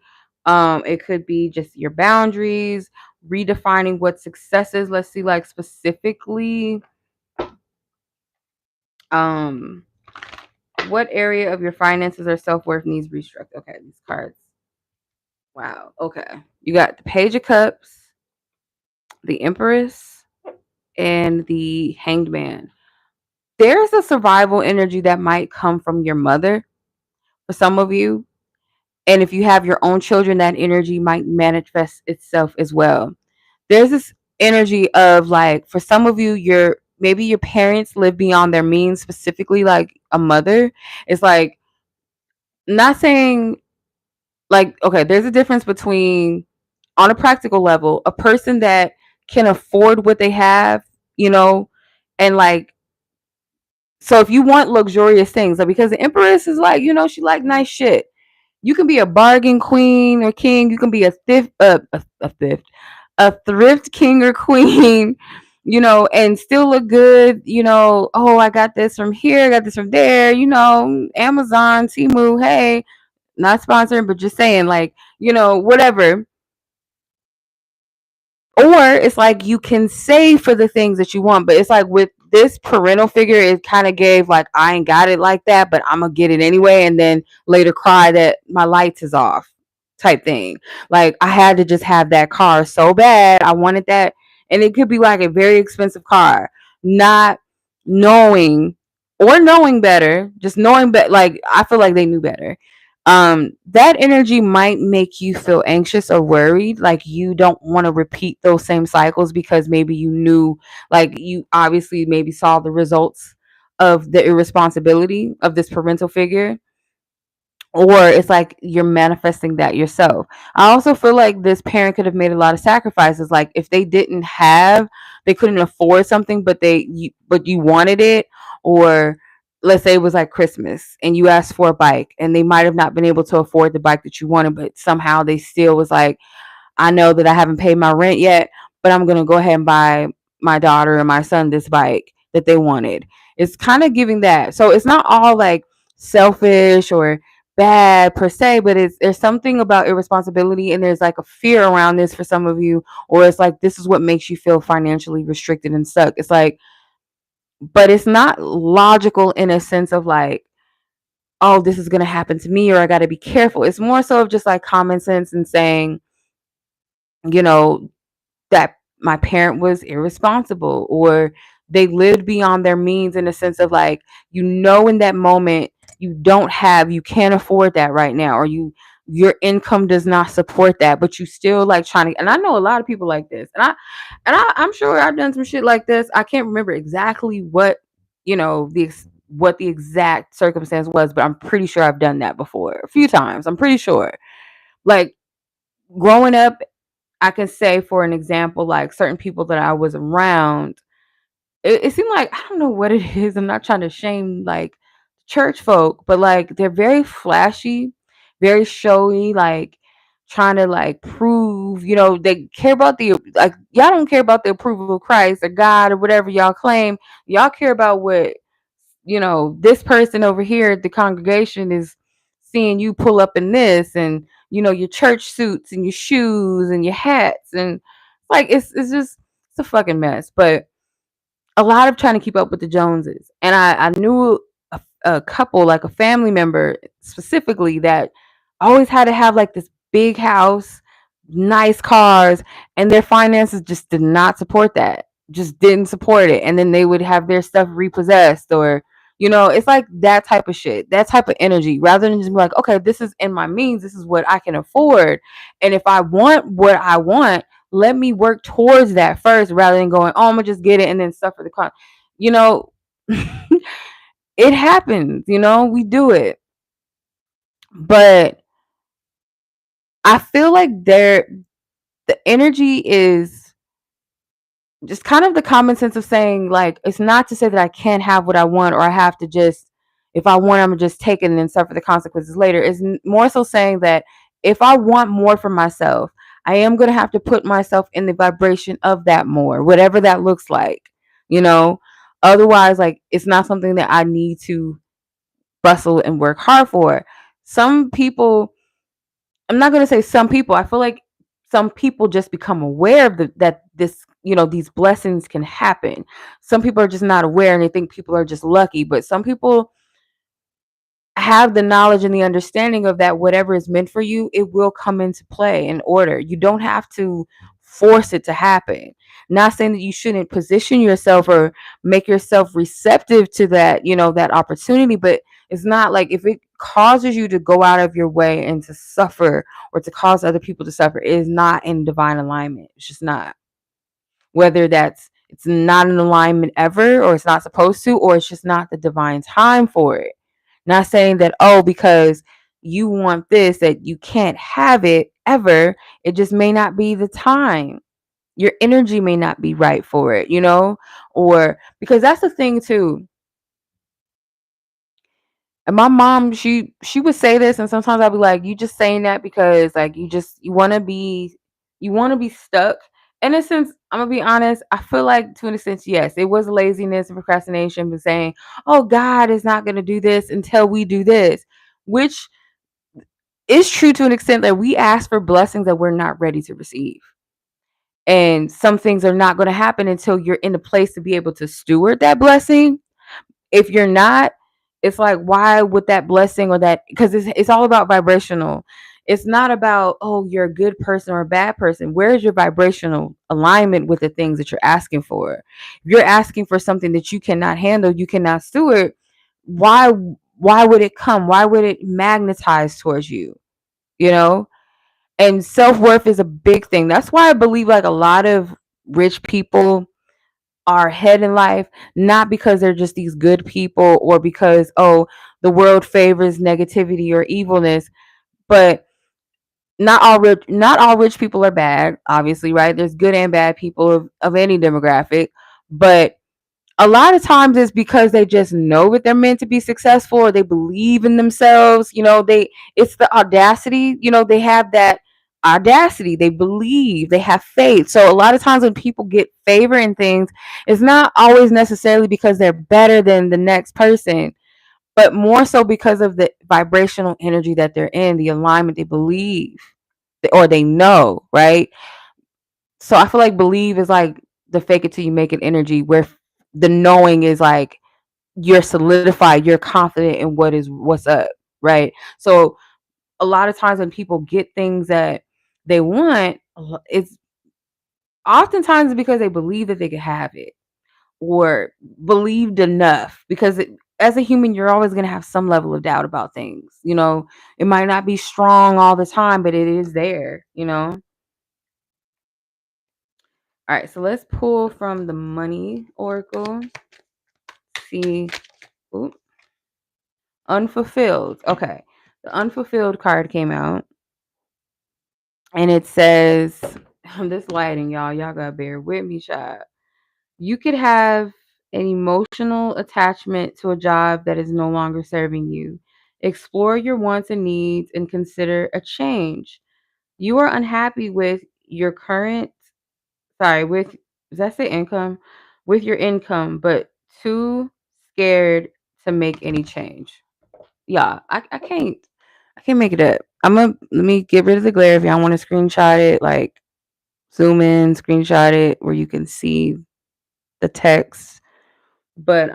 It could be just your boundaries, redefining what success is. Let's see, like specifically, um, what area of your finances or self worth needs restructured? Okay, these cards. Wow. Okay, you got the Page of Cups, the Empress, and the Hanged Man. There's a survival energy that might come from your mother for some of you. And if you have your own children, that energy might manifest itself as well. There's this energy of like, for some of you, maybe your parents live beyond their means, specifically like a mother. It's like, not saying like, okay, there's a difference between, on a practical level, a person that can afford what they have, you know, and like, so if you want luxurious things, like, because the Empress is like, she like nice shit. You can be a bargain queen or king. You can be a thrift king or queen, and still look good. Oh, I got this from here, I got this from there. Amazon, Temu. Hey, not sponsored, but just saying, like, whatever. Or it's like you can save for the things that you want, but it's like with this parental figure, it kind of gave like, I ain't got it like that, but I'm gonna get it anyway, and then later cry that my lights is off, type thing. Like, I had to just have that car so bad, I wanted that. And it could be like a very expensive car, not knowing, or knowing better, just knowing better. Like, I feel like they knew better. That energy might make you feel anxious or worried, like you don't want to repeat those same cycles, because maybe you knew, like, you obviously maybe saw the results of the irresponsibility of this parental figure, or it's like you're manifesting that yourself. I also feel like this parent could have made a lot of sacrifices. Like, if they couldn't afford something, but you wanted it, or let's say it was like Christmas and you asked for a bike, and they might have not been able to afford the bike that you wanted, but somehow they still was like, I know that I haven't paid my rent yet, but I'm going to go ahead and buy my daughter and my son this bike that they wanted. It's kind of giving that. So it's not all like selfish or bad per se, but there's something about irresponsibility, and there's like a fear around this for some of you, or it's like this is what makes you feel financially restricted and stuck. It's like, but it's not logical in a sense of like, oh, this is going to happen to me, or I got to be careful. It's more so of just like common sense and saying, you know, that my parent was irresponsible, or they lived beyond their means, in a sense of like, in that moment you can't afford that right now, or your income does not support that, but you still like trying to. And I know a lot of people like this, I'm sure I've done some shit like this. I can't remember exactly what, what the exact circumstance was, but I'm pretty sure I've done that before a few times. I'm pretty sure, like, growing up, I can say, for an example, like certain people that I was around, it seemed like, I don't know what it is. I'm not trying to shame like church folk, but like they're very flashy, very showy, like trying to like prove, they care about like, y'all don't care about the approval of Christ or God or whatever y'all claim. Y'all care about what, this person over here at the congregation is seeing you pull up in this, and your church suits and your shoes and your hats, and like it's just, it's a fucking mess. But a lot of trying to keep up with the Joneses. And I knew a couple, like a family member specifically, that always had to have like this big house, nice cars, and their finances just did not support that. Just didn't support it. And then they would have their stuff repossessed, or, it's like that type of shit, that type of energy, rather than just be like, okay, this is in my means, this is what I can afford. And if I want what I want, let me work towards that first, rather than going, oh, I'm gonna just get it and then suffer the cost. You know, it happens, we do it. But I feel like the energy is just kind of the common sense of saying, like, it's not to say that I can't have what I want, or I have to just, if I want, I'm gonna just take it and then suffer the consequences later. It's more so saying that if I want more for myself, I am gonna have to put myself in the vibration of that more, whatever that looks like, you know. Otherwise, like, it's not something that I need to bustle and work hard for. Some people, I'm not going to say some people, I feel like some people just become aware of that this, these blessings can happen. Some people are just not aware and they think people are just lucky, but some people have the knowledge and the understanding of that whatever is meant for you, it will come into play in order. You don't have to force it to happen. Not saying that you shouldn't position yourself or make yourself receptive to that, that opportunity, but it's not like if it causes you to go out of your way and to suffer or to cause other people to suffer, it is not in divine alignment. It's just not. Whether it's not in alignment ever, or it's not supposed to, or it's just not the divine time for it. Not saying that, oh, because you want this, that you can't have it ever. It just may not be the time. Your energy may not be right for it, or because that's the thing too. And my mom, she would say this, and sometimes I'll be like, you just saying that because like you want to be stuck. In a sense, I'm gonna be honest, I feel like to an extent, yes, it was laziness and procrastination, but saying, oh, God is not gonna do this until we do this, which is true to an extent, that we ask for blessings that we're not ready to receive. And some things are not going to happen until you're in a place to be able to steward that blessing. If you're not, it's like, why would that blessing or that, because it's all about vibrational. It's not about, oh, you're a good person or a bad person. Where's your vibrational alignment with the things that you're asking for? If you're asking for something that you cannot handle, you cannot steward, why would it come? Why would it magnetize towards you? You know? And self-worth is a big thing. That's why I believe like a lot of rich people are ahead in life, not because they're just these good people or because, oh, the world favors negativity or evilness, but not all rich people are bad, obviously, right? There's good and bad people of any demographic, but a lot of times it's because they just know that they're meant to be successful, or they believe in themselves. It's the audacity. They have that audacity. They believe, they have faith. So a lot of times when people get favor in things, it's not always necessarily because they're better than the next person, but more so because of the vibrational energy that they're in, the alignment they believe or they know, right? So I feel like believe is like the fake it till you make it energy, where the knowing is like you're solidified, you're confident in what's up, right? So a lot of times when people get things that they want, it's oftentimes because they believe that they can have it, or believed enough, because as a human, you're always going to have some level of doubt about things. It might not be strong all the time, but it is there. All right, so let's pull from the money oracle. See. Ooh, unfulfilled. Okay. The unfulfilled card came out, and it says, this lighting, y'all gotta bear with me, child. You could have an emotional attachment to a job that is no longer serving you. Explore your wants and needs and consider a change. You are unhappy with your current, with, does that say income? With your income, but too scared to make any change. Yeah, I can't make it up. Let me get rid of the glare if y'all want to screenshot it, like zoom in, screenshot it where you can see the text. But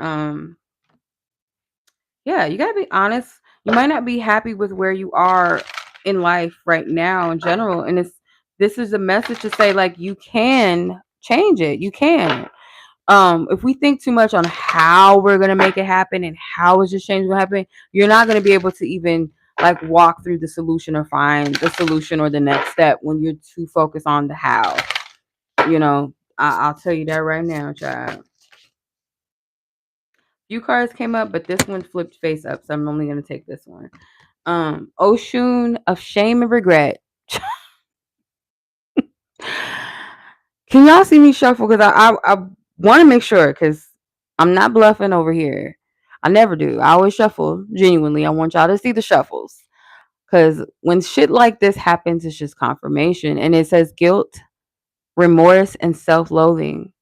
yeah, you gotta be honest. You might not be happy with where you are in life right now in general. And this is a message to say, like, you can change it. You can. If we think too much on how we're gonna make it happen and how is this change gonna happen, you're not gonna be able to even like walk through the solution or find the solution or the next step when you're too focused on the how. I'll tell you that right now, child. Few cards came up, but this one flipped face up, so I'm only gonna take this one. Ocean of shame and regret. Can y'all see me shuffle? Because I want to make sure, because I'm not bluffing over here. I never do. I always shuffle genuinely. I want y'all to see the shuffles. Because when shit like this happens, it's just confirmation. And it says guilt, remorse, and self-loathing.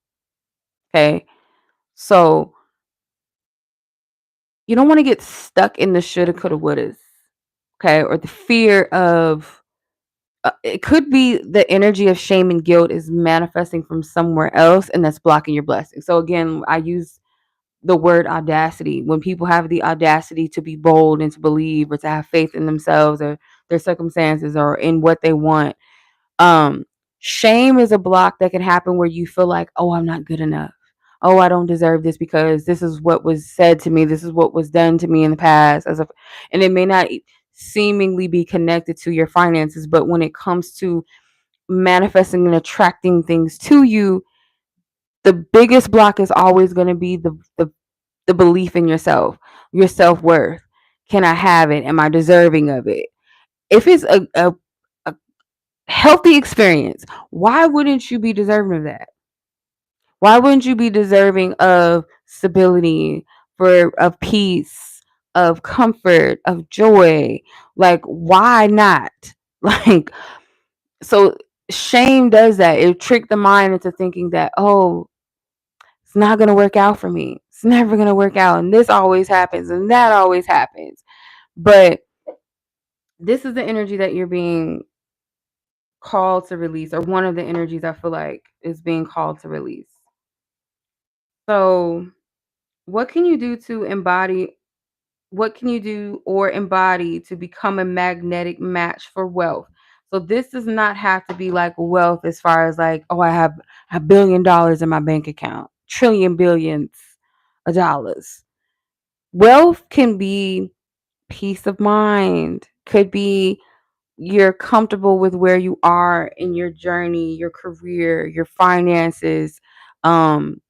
Okay. So you don't want to get stuck in the shoulda, coulda, wouldas, okay? Or the fear of it could be the energy of shame and guilt is manifesting from somewhere else and that's blocking your blessing. So again, I use the word audacity. When people have the audacity to be bold and to believe or to have faith in themselves or their circumstances or in what they want, um, shame is a block that can happen where you feel like, oh, I'm not good enough. Oh, I don't deserve this because this is what was said to me. This is what was done to me in the past. And it may not seemingly be connected to your finances, but when it comes to manifesting and attracting things to you, the biggest block is always going to be the belief in yourself, your self worth. Can I have it? Am I deserving of it? If it's a healthy experience, why wouldn't you be deserving of that? Why wouldn't you be deserving of stability, of peace, of comfort, of joy? Like, why not? Like, so shame does that. It tricked the mind into thinking that, oh, it's not going to work out for me. It's never going to work out. And this always happens and that always happens. But this is the energy that you're being called to release, or one of the energies I feel like is being called to release. So, what can you do to embody? What can you do or embody to become a magnetic match for wealth? So, this does not have to be like wealth as far as like, oh, I have $1 billion in my bank account, trillion billions of dollars. Wealth can be peace of mind, could be you're comfortable with where you are in your journey, your career, your finances. Um,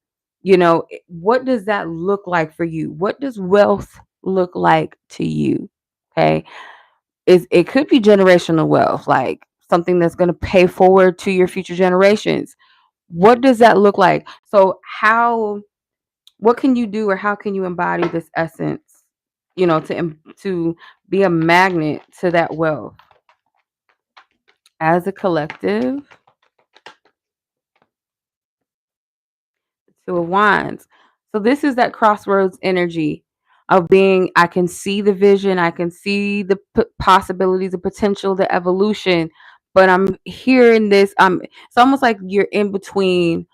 what does that look like for you? What does wealth look like to you? Okay. It could be generational wealth, like something that's going to pay forward to your future generations. What does that look like? So what can you do or how can you embody this essence, to be a magnet to that wealth? As a collective, Two of Wands. So this is that crossroads energy of being, I can see the vision, I can see the possibilities, the potential, the evolution, but I'm hearing this. It's almost like you're in between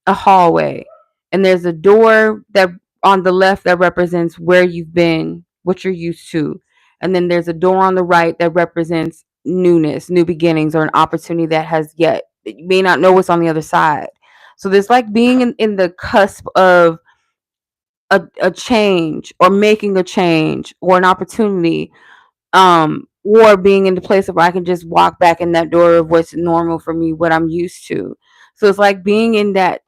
a hallway and there's a door that on the left that represents where you've been, what you're used to, and then there's a door on the right that represents newness, new beginnings, or an opportunity that has yet, you may not know what's on the other side. So there's like being in the cusp of a change or making a change or an opportunity, or being in the place of where I can just walk back in that door of what's normal for me, what I'm used to. So it's like being in that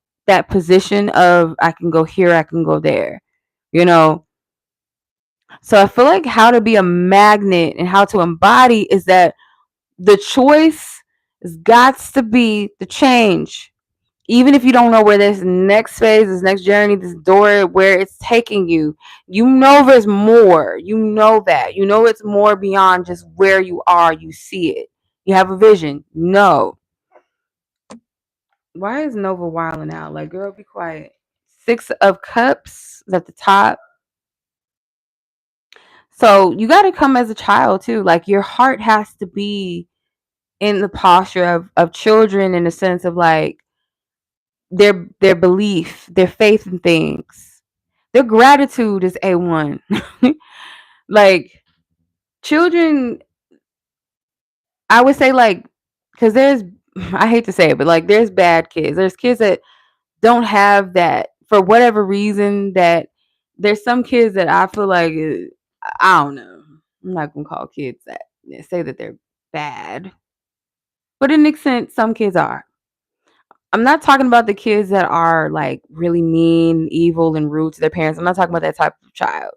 position of I can go here, I can go there, you know. So I feel like how to be a magnet and how to embody is that the choice has got to be the change. Even if you don't know where this next phase, this next journey, this door, where it's taking you, there's more. You know that. You know it's more beyond just where you are. You see it. You have a vision. No. Why is Nova wilding out? Like, girl, be quiet. Six of Cups is at the top. So you got to come as a child too. Like your heart has to be in the posture of children in the sense of like their belief, their faith in things. Their gratitude is A1. Like children, I would say like, because I hate to say it, but like there's bad kids. There's kids that don't have that for whatever reason. That there's some kids that I feel like, I don't know. I'm not gonna call kids that say that they're bad, but in an extent, some kids are. I'm not talking about the kids that are like really mean, evil, and rude to their parents. I'm not talking about that type of child.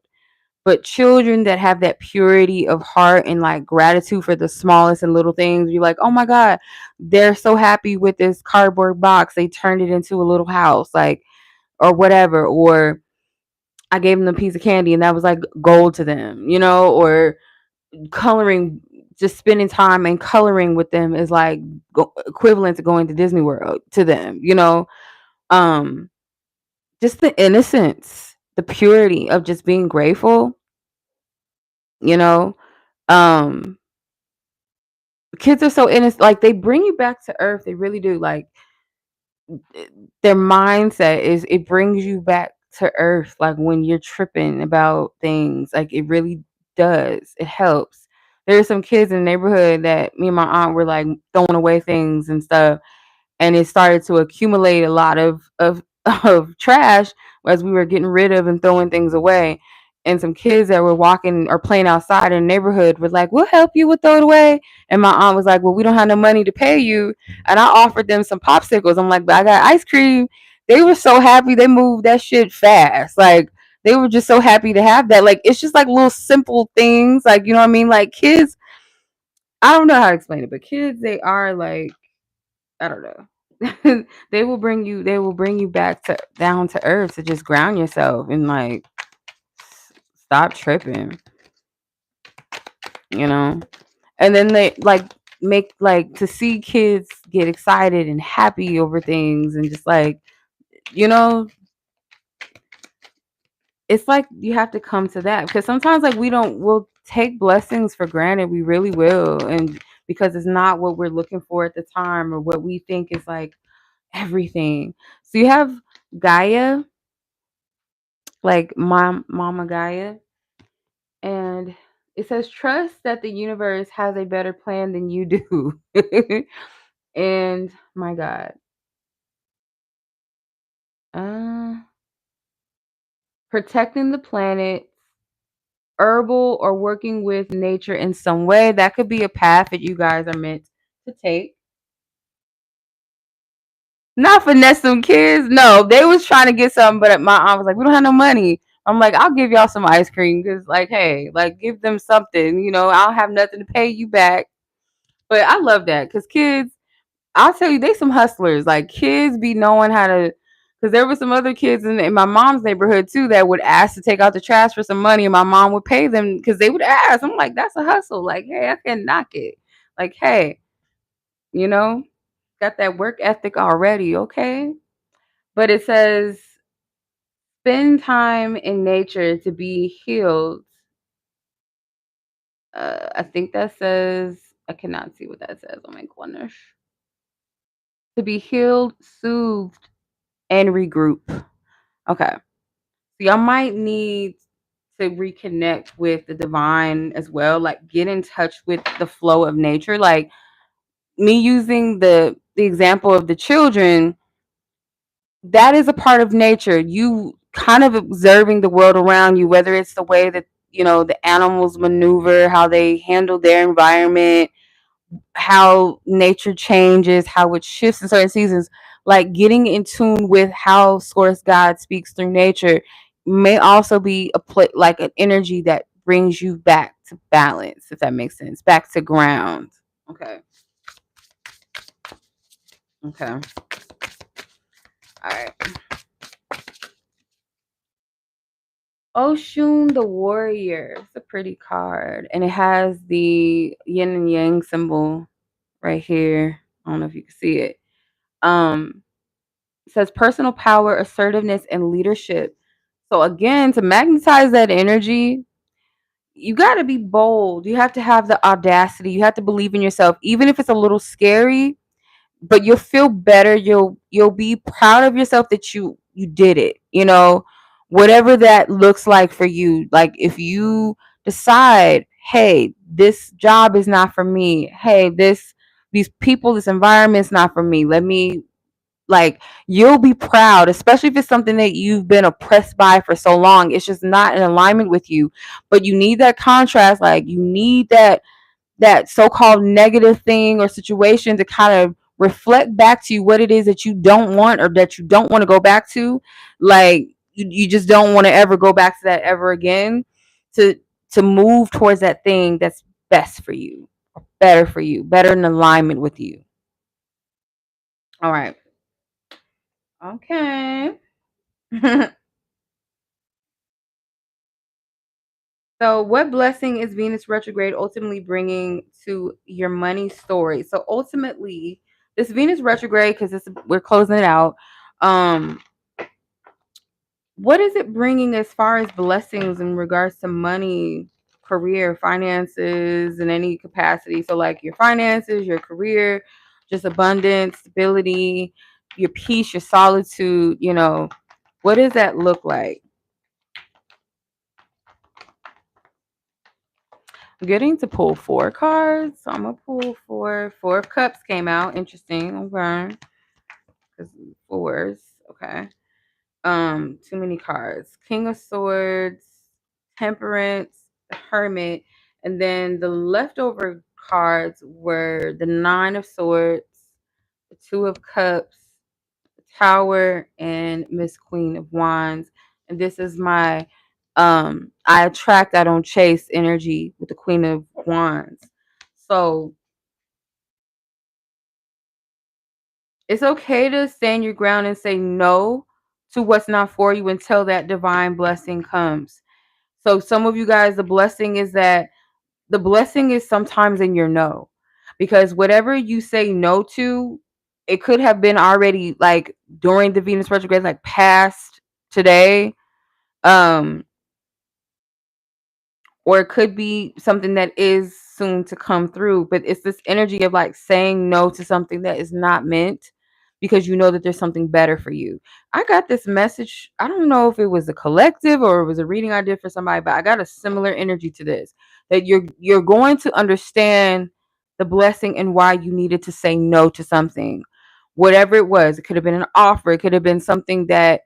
But children that have that purity of heart and like gratitude for the smallest and little things, you're like, oh my God, they're so happy with this cardboard box. They turned it into a little house, like, or whatever. Or I gave them a piece of candy and that was like gold to them, or coloring, just spending time and coloring with them is like equivalent to going to Disney World to them. Um, just the innocence, the purity of just being grateful, you know. Um Kids are so innocent, like they bring you back to earth, they really do. Like their mindset is, it brings you back to earth, like when you're tripping about things, like it really does, it helps. There's some kids in the neighborhood that me and my aunt were like throwing away things and stuff, and it started to accumulate a lot of of trash as we were getting rid of and throwing things away. And some kids that were walking or playing outside in the neighborhood were like, "We'll help you with throw it away." And my aunt was like, "Well, we don't have no money to pay you." And I offered them some popsicles. I'm like, "But I got ice cream." They were so happy. They moved that shit fast. Like they were just so happy to have that. Like it's just like little simple things. Like, you know what I mean? Like kids, I don't know how to explain it, but kids, they are like, I don't know. They will bring you back to down to earth to just ground yourself and like stop tripping, you know? And then they like make like to see kids get excited and happy over things and just like, you know, it's like you have to come to that because sometimes like we'll take blessings for granted. We really will. And because it's not what we're looking for at the time or what we think is like everything. So you have Gaia, like Mama Gaia, and it says trust that the universe has a better plan than you do. And my God, uh, protecting the planet, herbal, or working with nature in some way. That could be a path that you guys are meant to take. Not finesse some kids. No, they was trying to get something, but my aunt was like, "We don't have no money." I'm like, "I'll give y'all some ice cream because, like, hey, like, give them something. You know, I don't have nothing to pay you back." But I love that because kids, I'll tell you, they some hustlers. Like, kids be knowing how to. Because there were some other kids in my mom's neighborhood too that would ask to take out the trash for some money, and my mom would pay them because they would ask. I'm like, that's a hustle. Like, hey, I can knock it. Like, hey, you know, got that work ethic already. Okay. But it says spend time in nature to be healed. I think that says, I cannot see what that says. Oh my goodness. To be healed, soothed, and regroup. Okay. So y'all might need to reconnect with the divine as well. Like get in touch with the flow of nature. Like me using the example of the children, that is a part of nature. You kind of observing the world around you, whether it's the way that, you know, the animals maneuver, how they handle their environment, how nature changes, how it shifts in certain seasons. Like getting in tune with how source God speaks through nature may also be like an energy that brings you back to balance, if that makes sense, back to ground. Okay. Okay. All right. Oshun the Warrior. It's a pretty card. And it has the yin and yang symbol right here. I don't know if you can see it. Um, it says personal power, assertiveness, and leadership. So again, to magnetize that energy, you got to be bold. You have to have the audacity. You have to believe in yourself, even if it's a little scary. But you'll feel better. You'll be proud of yourself that you did it. You know, whatever that looks like for you. Like if you decide, hey, this job is not for me. Hey, these people, this environment's not for me. Let me, like, you'll be proud, especially if it's something that you've been oppressed by for so long. It's just not in alignment with you. But you need that contrast. Like you need that so-called negative thing or situation to kind of reflect back to you what it is that you don't want or that you don't want to go back to. Like you just don't want to ever go back to that ever again, to move towards that thing that's best for you, better for you, better in alignment with you. All right. Okay. So, what blessing is Venus retrograde ultimately bringing to your money story? So, ultimately, this Venus retrograde, because we're closing it out. Um, what is it bringing as far as blessings in regards to money, career, finances, in any capacity? So, like your finances, your career, just abundance, stability, your peace, your solitude, what does that look like? I'm getting to pull 4 cards. So I'm going to pull 4. 4 of Cups came out. Interesting. Okay. Because 4s. Okay. Too many cards. King of Swords, Temperance, the Hermit, and then the leftover cards were the 9 of Swords, the 2 of Cups, the Tower, and Miss Queen of Wands. And this is my I attract, I don't chase energy with the Queen of Wands. So it's okay to stand your ground and say no to what's not for you until that divine blessing comes. So some of you guys, the blessing is sometimes in your no. Because whatever you say no to, it could have been already like during the Venus retrograde, like past today. Um, or it could be something that is soon to come through, but it's this energy of like saying no to something that is not meant because you know that there's something better for you. I got this message. I don't know if it was a collective or it was a reading I did for somebody, but I got a similar energy to this, that you're going to understand the blessing and why you needed to say no to something. Whatever it was, it could have been an offer, it could have been something that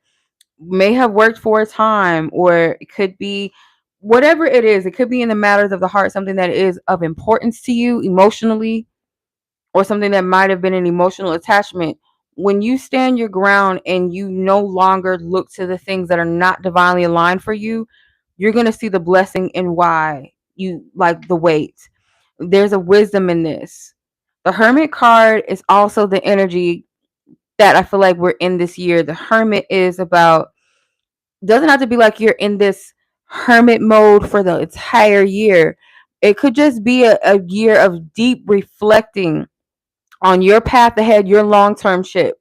may have worked for a time, or it could be whatever it is. It could be in the matters of the heart, something that is of importance to you emotionally, or something that might have been an emotional attachment. When you stand your ground and you no longer look to the things that are not divinely aligned for you, you're going to see the blessing in why you like the wait. There's a wisdom in this. The Hermit card is also the energy that I feel like we're in this year. The Hermit is about, doesn't have to be like you're in this hermit mode for the entire year. It could just be a year of deep reflecting on your path ahead, your long-term ship,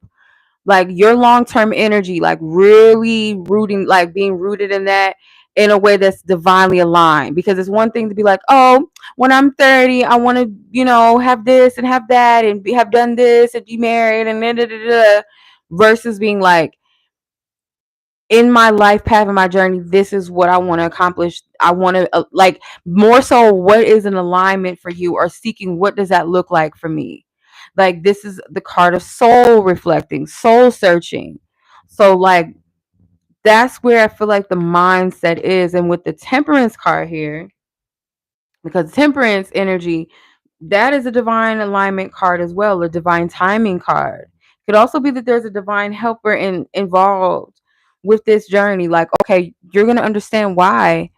like your long-term energy, like really rooting, like being rooted in that in a way that's divinely aligned. Because it's one thing to be like, oh, when I'm 30, I want to, have this and have that and have done this and be married and da, da, da, da, versus being like, in my life path and my journey, this is what I want to accomplish. I want to like more so what is an alignment for you, or seeking what does that look like for me. Like this is the card of soul reflecting, soul searching. So like that's where I feel like the mindset is. And with the Temperance card here, because Temperance energy, that is a divine alignment card as well, a divine timing card. Could also be that there's a divine helper involved with this journey. Like, okay, you're going to understand why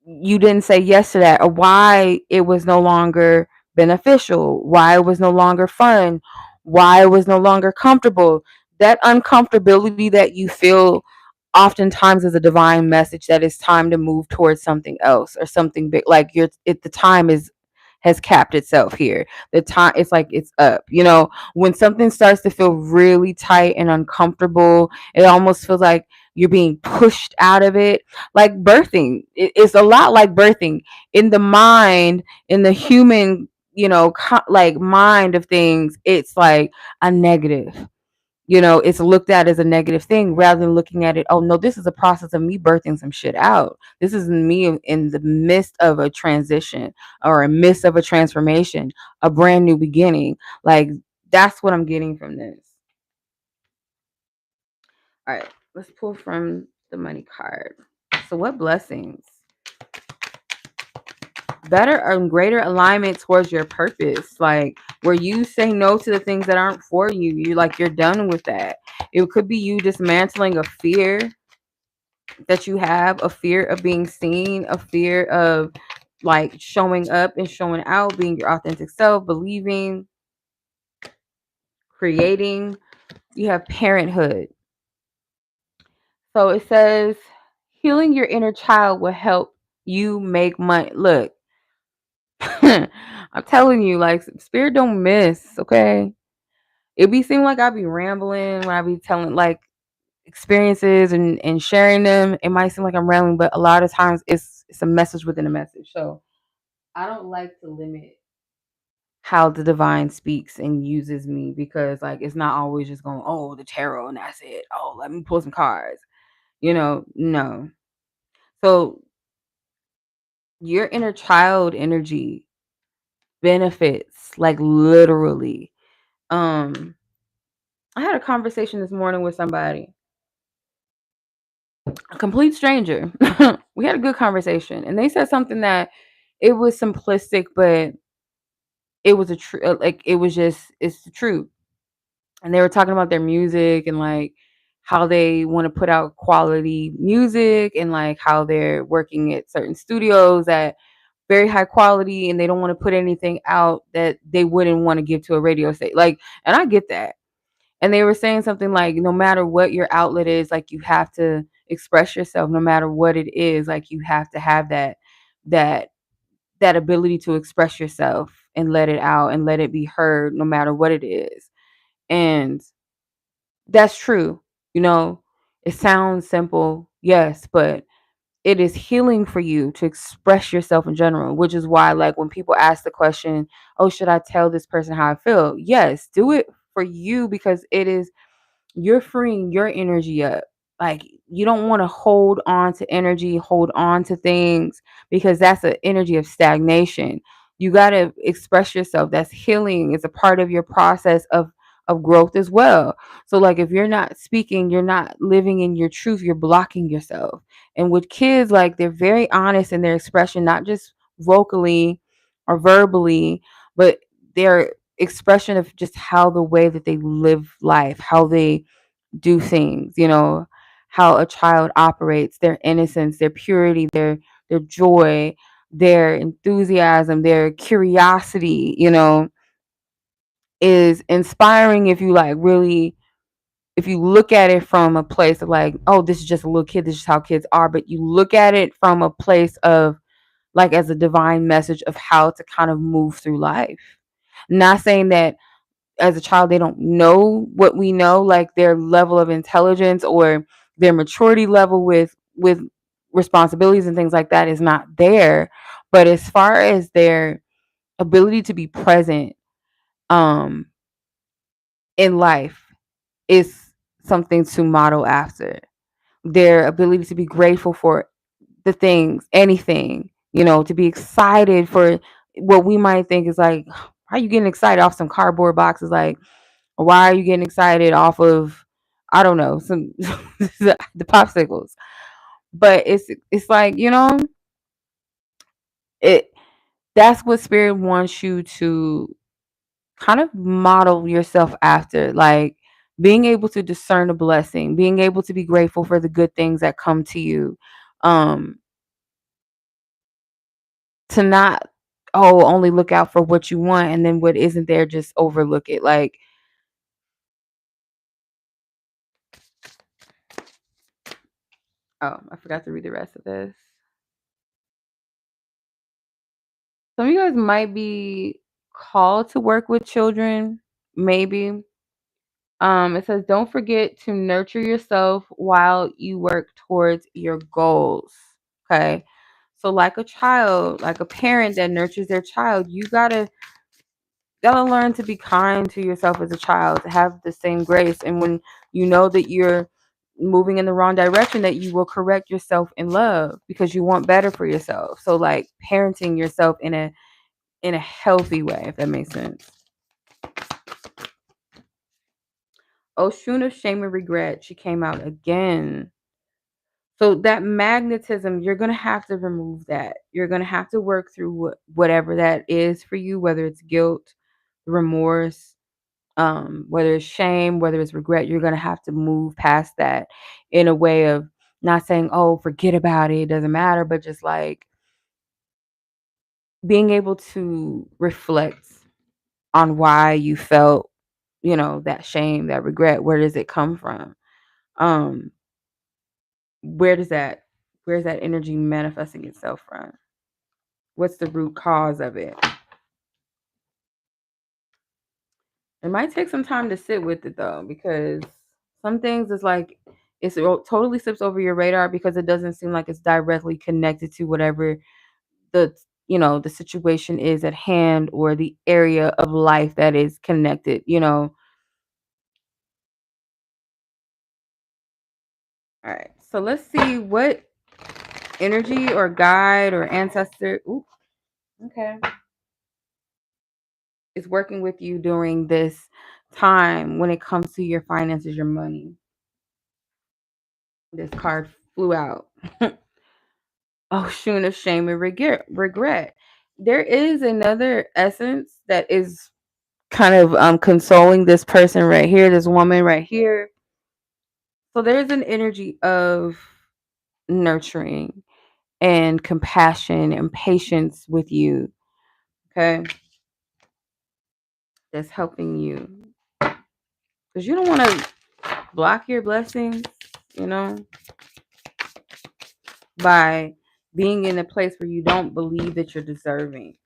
you didn't say yes to that, or why it was no longer beneficial, why it was no longer fun, why it was no longer comfortable. That uncomfortability that you feel oftentimes is a divine message that it's time to move towards something else or something big. Like the time has capped itself here. The time, it's like it's up. When something starts to feel really tight and uncomfortable, it almost feels like you're being pushed out of it. Like birthing, it's a lot like birthing in the mind, in the human, like mind of things. It's like a negative. It's looked at as a negative thing rather than looking at it, oh no, this is a process of me birthing some shit out. This is me in the midst of a transition, or a midst of a transformation, a brand new beginning. Like that's what I'm getting from this. All right, let's pull from the Money card. So what blessings? Better and greater alignment towards your purpose, like where you say no to the things that aren't for you. You're done with that. It could be you dismantling a fear that you have, a fear of being seen, a fear of like showing up and showing out, being your authentic self, believing, creating. You have parenthood. So it says healing your inner child will help you make money. Look, I'm telling you, like spirit don't miss, okay? It be seem like I be rambling when I be telling, like experiences and sharing them, it might seem like I'm rambling, but a lot of times it's a message within a message. So I don't like to limit how the divine speaks and uses me, because like it's not always just going, oh, the tarot and that's it. Oh, let me pull some cards. No. So your inner child energy benefits, like literally. I had a conversation this morning with somebody, a complete stranger. We had a good conversation, and they said something that it was simplistic, but it was a true, like it was just, it's the truth. And they were talking about their music and like how they want to put out quality music, and like how they're working at certain studios at very high quality, and they don't want to put anything out that they wouldn't want to give to a radio station. Like, and I get that. And they were saying something like, no matter what your outlet is, like you have to express yourself, no matter what it is, like you have to have that that ability to express yourself and let it out and let it be heard, no matter what it is. And that's true. You know, it sounds simple, yes, but it is healing for you to express yourself in general, which is why, like, when people ask the question, oh, should I tell this person how I feel? Yes, do it for you, because it is, you're freeing your energy up. Like, you don't want to hold on to energy, hold on to things, because that's an energy of stagnation. You got to express yourself. That's healing. It's a part of your process of growth as well. So like if you're not speaking, you're not living in your truth, you're blocking yourself. And with kids, like they're very honest in their expression, not just vocally or verbally, but their expression of just how the way that they live life, how they do things, how a child operates, their innocence, their purity, their joy, their enthusiasm, their curiosity, is inspiring if you like really, if you look at it from a place of like, oh, this is just a little kid, this is how kids are, but you look at it from a place of like as a divine message of how to kind of move through life. Not saying that as a child they don't know what we know, like their level of intelligence or their maturity level with responsibilities and things like that is not there, but as far as their ability to be present um in life is something to model after. Their ability to be grateful for the things, anything, to be excited for what we might think is like, why are you getting excited off some cardboard boxes? Like, or why are you getting excited off of, I don't know, some the popsicles? But it's like, it that's what spirit wants you to kind of model yourself after, like being able to discern a blessing, being able to be grateful for the good things that come to you, um to not, oh, only look out for what you want, and then what isn't there, just overlook it. Like, oh, I forgot to read the rest of this. Some of you guys might be called to work with children, maybe. It says, don't forget to nurture yourself while you work towards your goals. Okay. So like a child, like a parent that nurtures their child, you gotta learn to be kind to yourself as a child, to have the same grace. And when you know that you're moving in the wrong direction, that you will correct yourself in love, because you want better for yourself. So like parenting yourself in a healthy way, if that makes sense. Oshun of shame and regret, she came out again. So that magnetism, you're going to have to remove that. You're going to have to work through whatever that is for you, whether it's guilt, remorse, whether it's shame, whether it's regret. You're going to have to move past that in a way of not saying, oh, forget about it, it doesn't matter, but just like being able to reflect on why you felt, that shame, that regret. Where does it come from? Um, where does that where's that energy manifesting itself from? What's the root cause of it? It might take some time to sit with it though, because some things is like totally slips over your radar because it doesn't seem like it's directly connected to whatever the the situation is at hand or the area of life that is connected. All right, so let's see what energy or guide or ancestor okay is working with you during this time when it comes to your finances, your money. This card flew out. Oh, shooing of shame and regret. There is another essence that is kind of consoling this person right here, this woman right here. So there's an energy of nurturing and compassion and patience with you. Okay. That's helping you. Because you don't want to block your blessings, you know, by being in a place where you don't believe that you're deserving.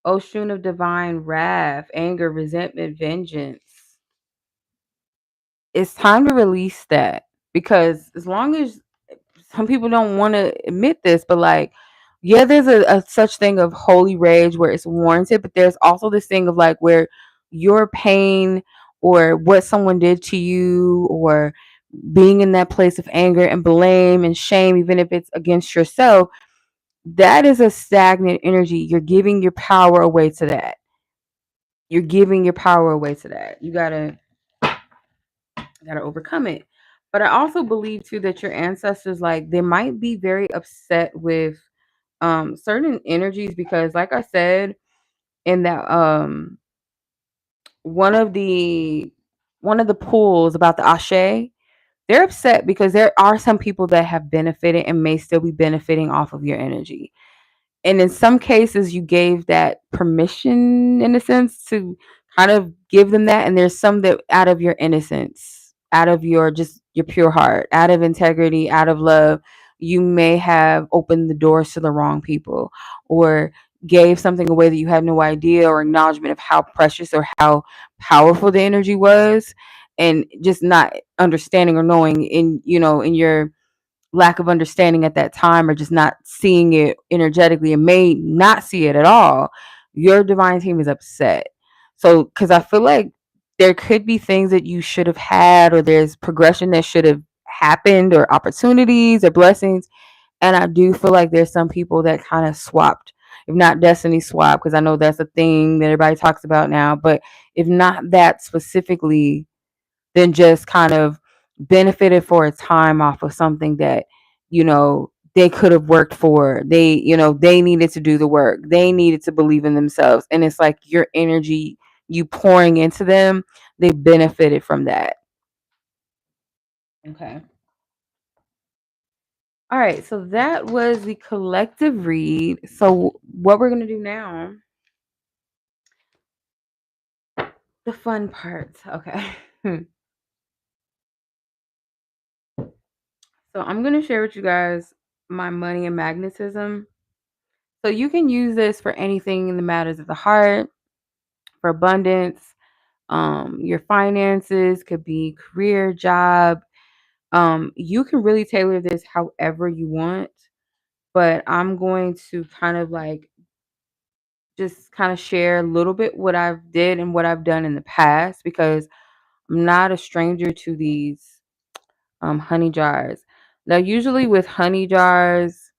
Ocean of divine wrath, anger, resentment, vengeance. It's time to release that because as long as some people don't want to admit this, but like, yeah, there's a such thing of holy rage where it's warranted, but there's also this thing of like where your pain or what someone did to you or being in that place of anger and blame and shame, even if it's against yourself, that is a stagnant energy. You're giving your power away to that. You're giving your power away to that. You gotta overcome it. But I also believe too that your ancestors, like, they might be very upset with certain energies because like I said in that one of the one of the pools about the ashe, they're upset because there are some people that have benefited and may still be benefiting off of your energy. And in some cases, you gave that permission in a sense to kind of give them that. And there's some that out of your innocence, out of your pure heart, out of integrity, out of love, you may have opened the doors to the wrong people or gave something away that you had no idea or acknowledgement of how precious or how powerful the energy was, and just not understanding or knowing in your lack of understanding at that time or just not seeing it energetically and may not see it at all, your divine team is upset. So, because I feel like there could be things that you should have had, or there's progression that should have happened, or opportunities or blessings. And I do feel like there's some people that kind of swapped, if not destiny swap, because I know that's a thing that everybody talks about now, but if not that specifically, than just kind of benefited for a time off of something that they could have worked for. They needed to do the work, they needed to believe in themselves, and it's like your energy you pouring into them, they benefited from that. Okay. All right, so that was the collective read. So what we're going to do now, the fun part. Okay. So I'm going to share with you guys my money and magnetism. So you can use this for anything in the matters of the heart, for abundance, your finances, could be career, job. You can really tailor this however you want, but I'm going to kind of like just kind of share a little bit what I've did and what I've done in the past because I'm not a stranger to these honey jars. Now, usually with honey jars,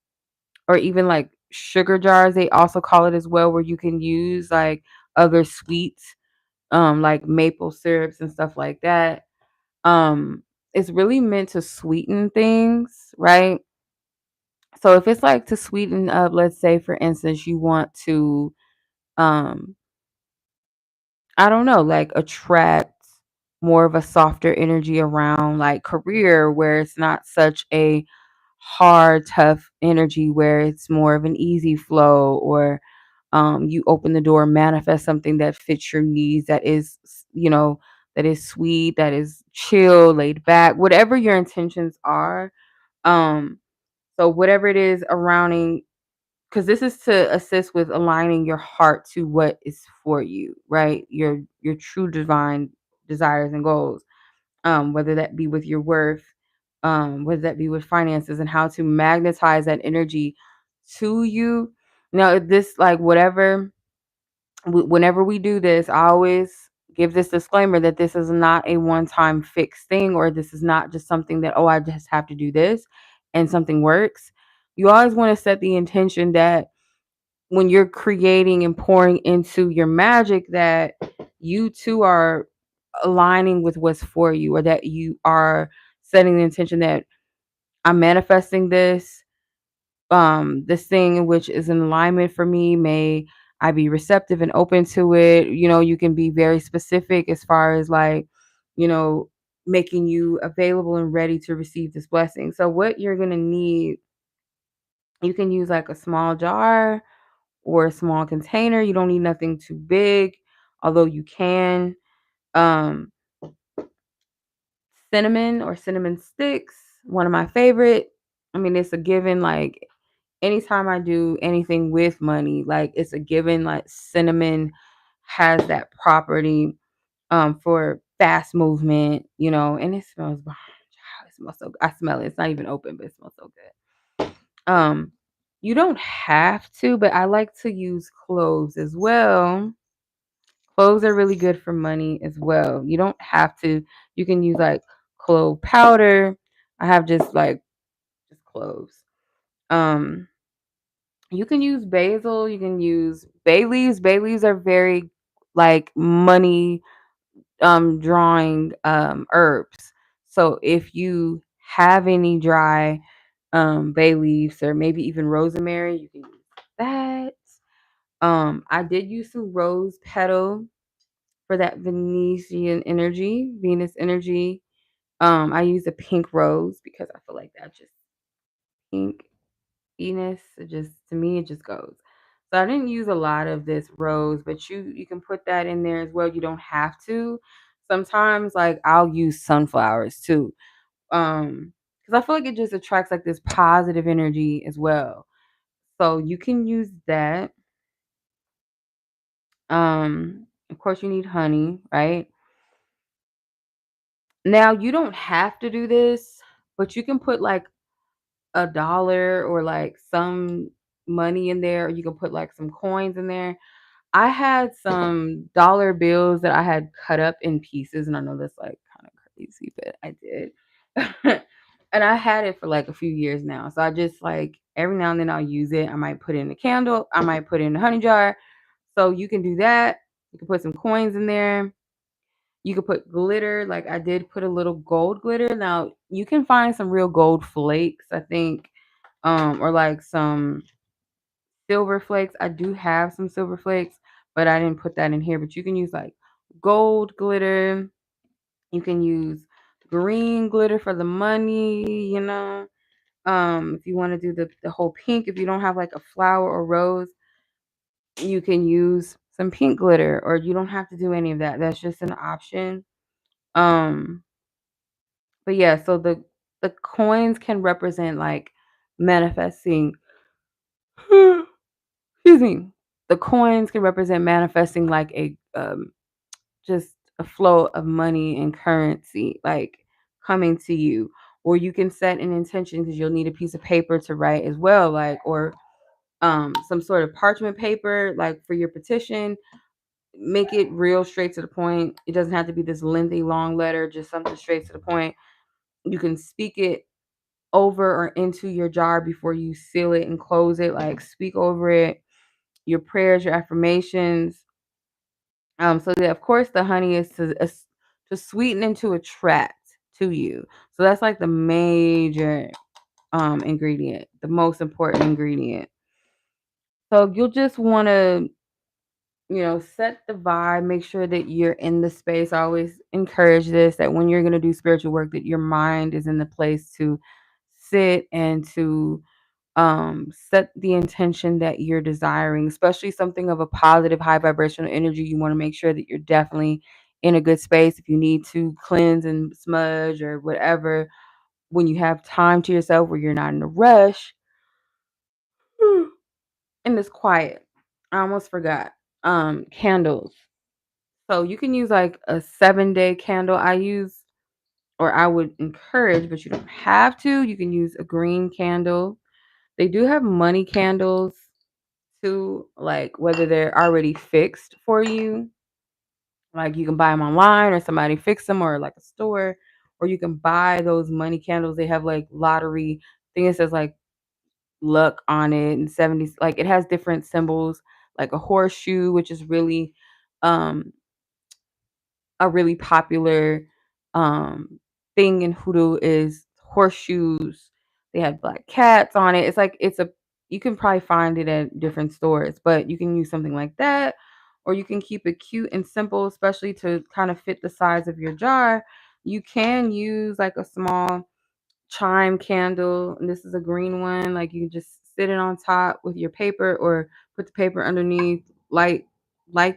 or even like sugar jars, they also call it as well, where you can use like other sweets, like maple syrups and stuff like that. It's really meant to sweeten things, right? So if it's like to sweeten up, let's say for instance you want to um I don't know, like attract more of a softer energy around like career, where it's not such a hard, tough energy, where it's more of an easy flow, or you open the door, manifest something that fits your needs, that is, that is sweet, that is chill, laid back, whatever your intentions are. Um, so whatever it is around, because this is to assist with aligning your heart to what is for you, right? Your true divine desires and goals. whether that be with your worth, whether that be with finances, and how to magnetize that energy to you. Now, if this, like, whatever, whenever we do this, I always give this disclaimer that this is not a one time fixed thing, or this is not just something that, oh, I just have to do this and something works. You always want to set the intention that when you're creating and pouring into your magic, that you too are aligning with what's for you, or that you are setting the intention that I'm manifesting this thing which is in alignment for me. May I be receptive and open to it. You can be very specific as far as, like, you know making you available and ready to receive this blessing. So what you're going to need, you can use like a small jar or a small container. You don't need nothing too big, although you can. Um, Cinnamon or cinnamon sticks, one of my favorite. I mean, it's a given. Like, anytime I do anything with money, like, it's a given. Like, cinnamon has that property for fast movement, and it smells bomb. It smells so good. I smell it. It's not even open, but it smells so good. Um, you don't have to, but I like to use cloves as well. Cloves are really good for money as well. You don't have to. You can use like clove powder. I have just cloves. Um, you can use basil. You can use bay leaves. Bay leaves are very, like, money drawing herbs. So if you have any dry bay leaves, or maybe even rosemary, you can use that. I did use some rose petal for that Venetian energy, Venus energy. I use a pink rose because I feel like that just pink Venus. It just, to me, it just goes. So I didn't use a lot of this rose, but you can put that in there as well. You don't have to. Sometimes, like, I'll use sunflowers too. Because I feel like it just attracts like this positive energy as well. So you can use that. Of course, you need honey, right? Now, you don't have to do this, but you can put like a dollar or like some money in there, or you can put like some coins in there. I had some dollar bills that I had cut up in pieces, and I know that's like kind of crazy, but I did. And I had it for like a few years now. So I just, like, every now and then I'll use it. I might put it in a candle, I might put it in a honey jar. So you can do that. You can put some coins in there. You could put glitter, like I did put a little gold glitter. Now, you can find some real gold flakes, I think, or like some silver flakes. I do have some silver flakes, but I didn't put that in here. But you can use like gold glitter. You can use green glitter for the money. If you want to do the whole pink, if you don't have like a flower or rose, you can use some pink glitter, or you don't have to do any of that. That's just an option. Um, but yeah, so the coins can represent like manifesting. Excuse me. The coins can represent manifesting like a just a flow of money and currency, like, coming to you. Or you can set an intention, because you'll need a piece of paper to write as well, like, or some sort of parchment paper, like, for your petition. Make it real straight to the point. It doesn't have to be this lengthy long letter, just something straight to the point. You can speak it over or into your jar before you seal it and close it. Like, speak over it your prayers, your affirmations. So that, of course, the honey is to sweeten and to attract to you. So that's like the major ingredient, the most important ingredient. So you'll just want to, set the vibe, make sure that you're in the space. I always encourage this, that when you're going to do spiritual work, that your mind is in the place to sit and to set the intention that you're desiring, especially something of a positive, high vibrational energy. You want to make sure that you're definitely in a good space. If you need to cleanse and smudge or whatever, when you have time to yourself where you're not in a rush and it's quiet. I almost forgot. Candles. So you can use like a 7-day candle. I use or I would encourage, but you don't have to, you can use a green candle. They do have money candles too, like whether they're already fixed for you, like you can buy them online or somebody fix them or like a store, or you can buy those money candles. They have like lottery thing that says like luck on it and 70s, like it has different symbols, like a horseshoe, which is really um a really popular um thing in hoodoo is horseshoes. They had black cats on it. It's like it's a you can probably find it at different stores, but you can use something like that, or you can keep it cute and simple, especially to kind of fit the size of your jar. You can use like a small chime candle, and this is a green one. Like you just sit it on top with your paper, or put the paper underneath. Light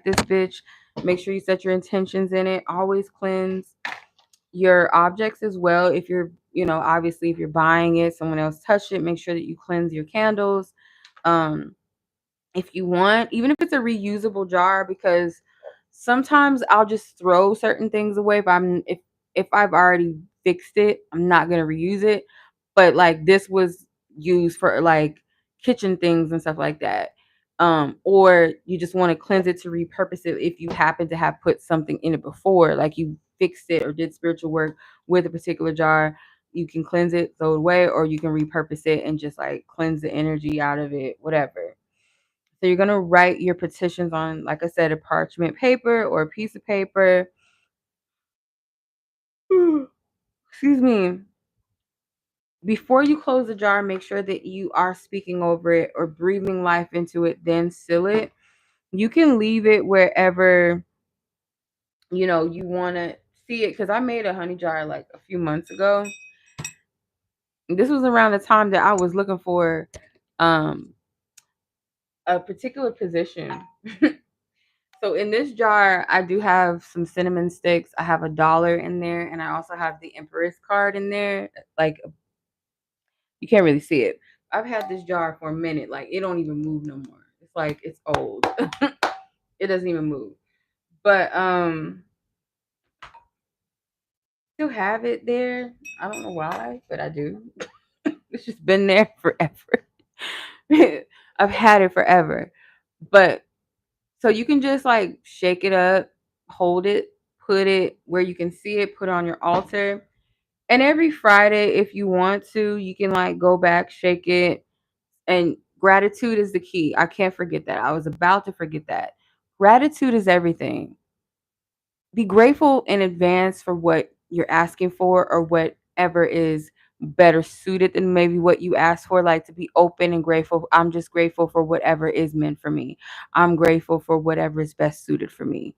this bitch. Make sure you set your intentions in it. Always cleanse your objects as well. If you're, obviously if you're buying it, someone else touched it, make sure that you cleanse your candles. Um, if you want, even if it's a reusable jar, because sometimes I'll just throw certain things away if I've already fixed it, I'm not gonna reuse it. But like this was used for like kitchen things and stuff like that. Or you just want to cleanse it to repurpose it if you happen to have put something in it before, like you fixed it or did spiritual work with a particular jar. You can cleanse it, throw it away, or you can repurpose it and just like cleanse the energy out of it, whatever. So you're going to write your petitions on, like I said, a parchment paper or a piece of paper. Excuse me. Before you close the jar, make sure that you are speaking over it or breathing life into it, then seal it. You can leave it wherever, you want to see it. Because I made a honey jar like a few months ago. This was around the time that I was looking for um, a particular position. So in this jar, I do have some cinnamon sticks. I have $1 in there, and I also have the Empress card in there. Like you can't really see it. I've had this jar for a minute. Like it don't even move no more. It's like it's old. It doesn't even move. But still have it there. I don't know why, but I do. It's just been there forever. I've had it forever. But so you can just like shake it up, hold it, put it where you can see it, put it on your altar. And every Friday, if you want to, you can like go back, shake it. And gratitude is the key. I can't forget that. I was about to forget that. Gratitude is everything. Be grateful in advance for what you're asking for or whatever is better suited than maybe what you asked for. Like to be open and grateful. I'm just grateful for whatever is meant for me. I'm grateful for whatever is best suited for me.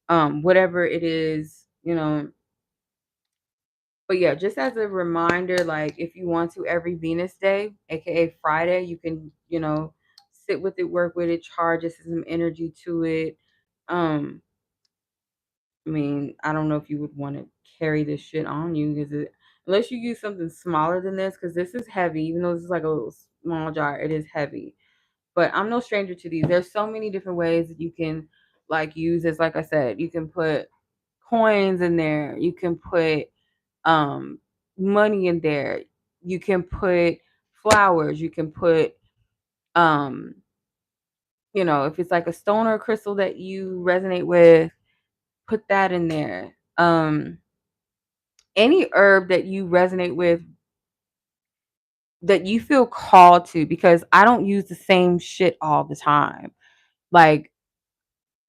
Whatever it is, but yeah, just as a reminder, like if you want to every Venus day, aka Friday, you can, sit with it, work with it, charge it, some energy to it. Um, I mean, I don't know if you would want to carry this shit on you because unless you use something smaller than this, because this is heavy, even though this is like a little small jar, it is heavy. But I'm no stranger to these. There's so many different ways that you can like use this. Like I said, you can put coins in there. You can put um money in there. You can put flowers. You can put um if it's like a stone or a crystal that you resonate with, put that in there. Any herb that you resonate with, that you feel called to, because I don't use the same shit all the time. Like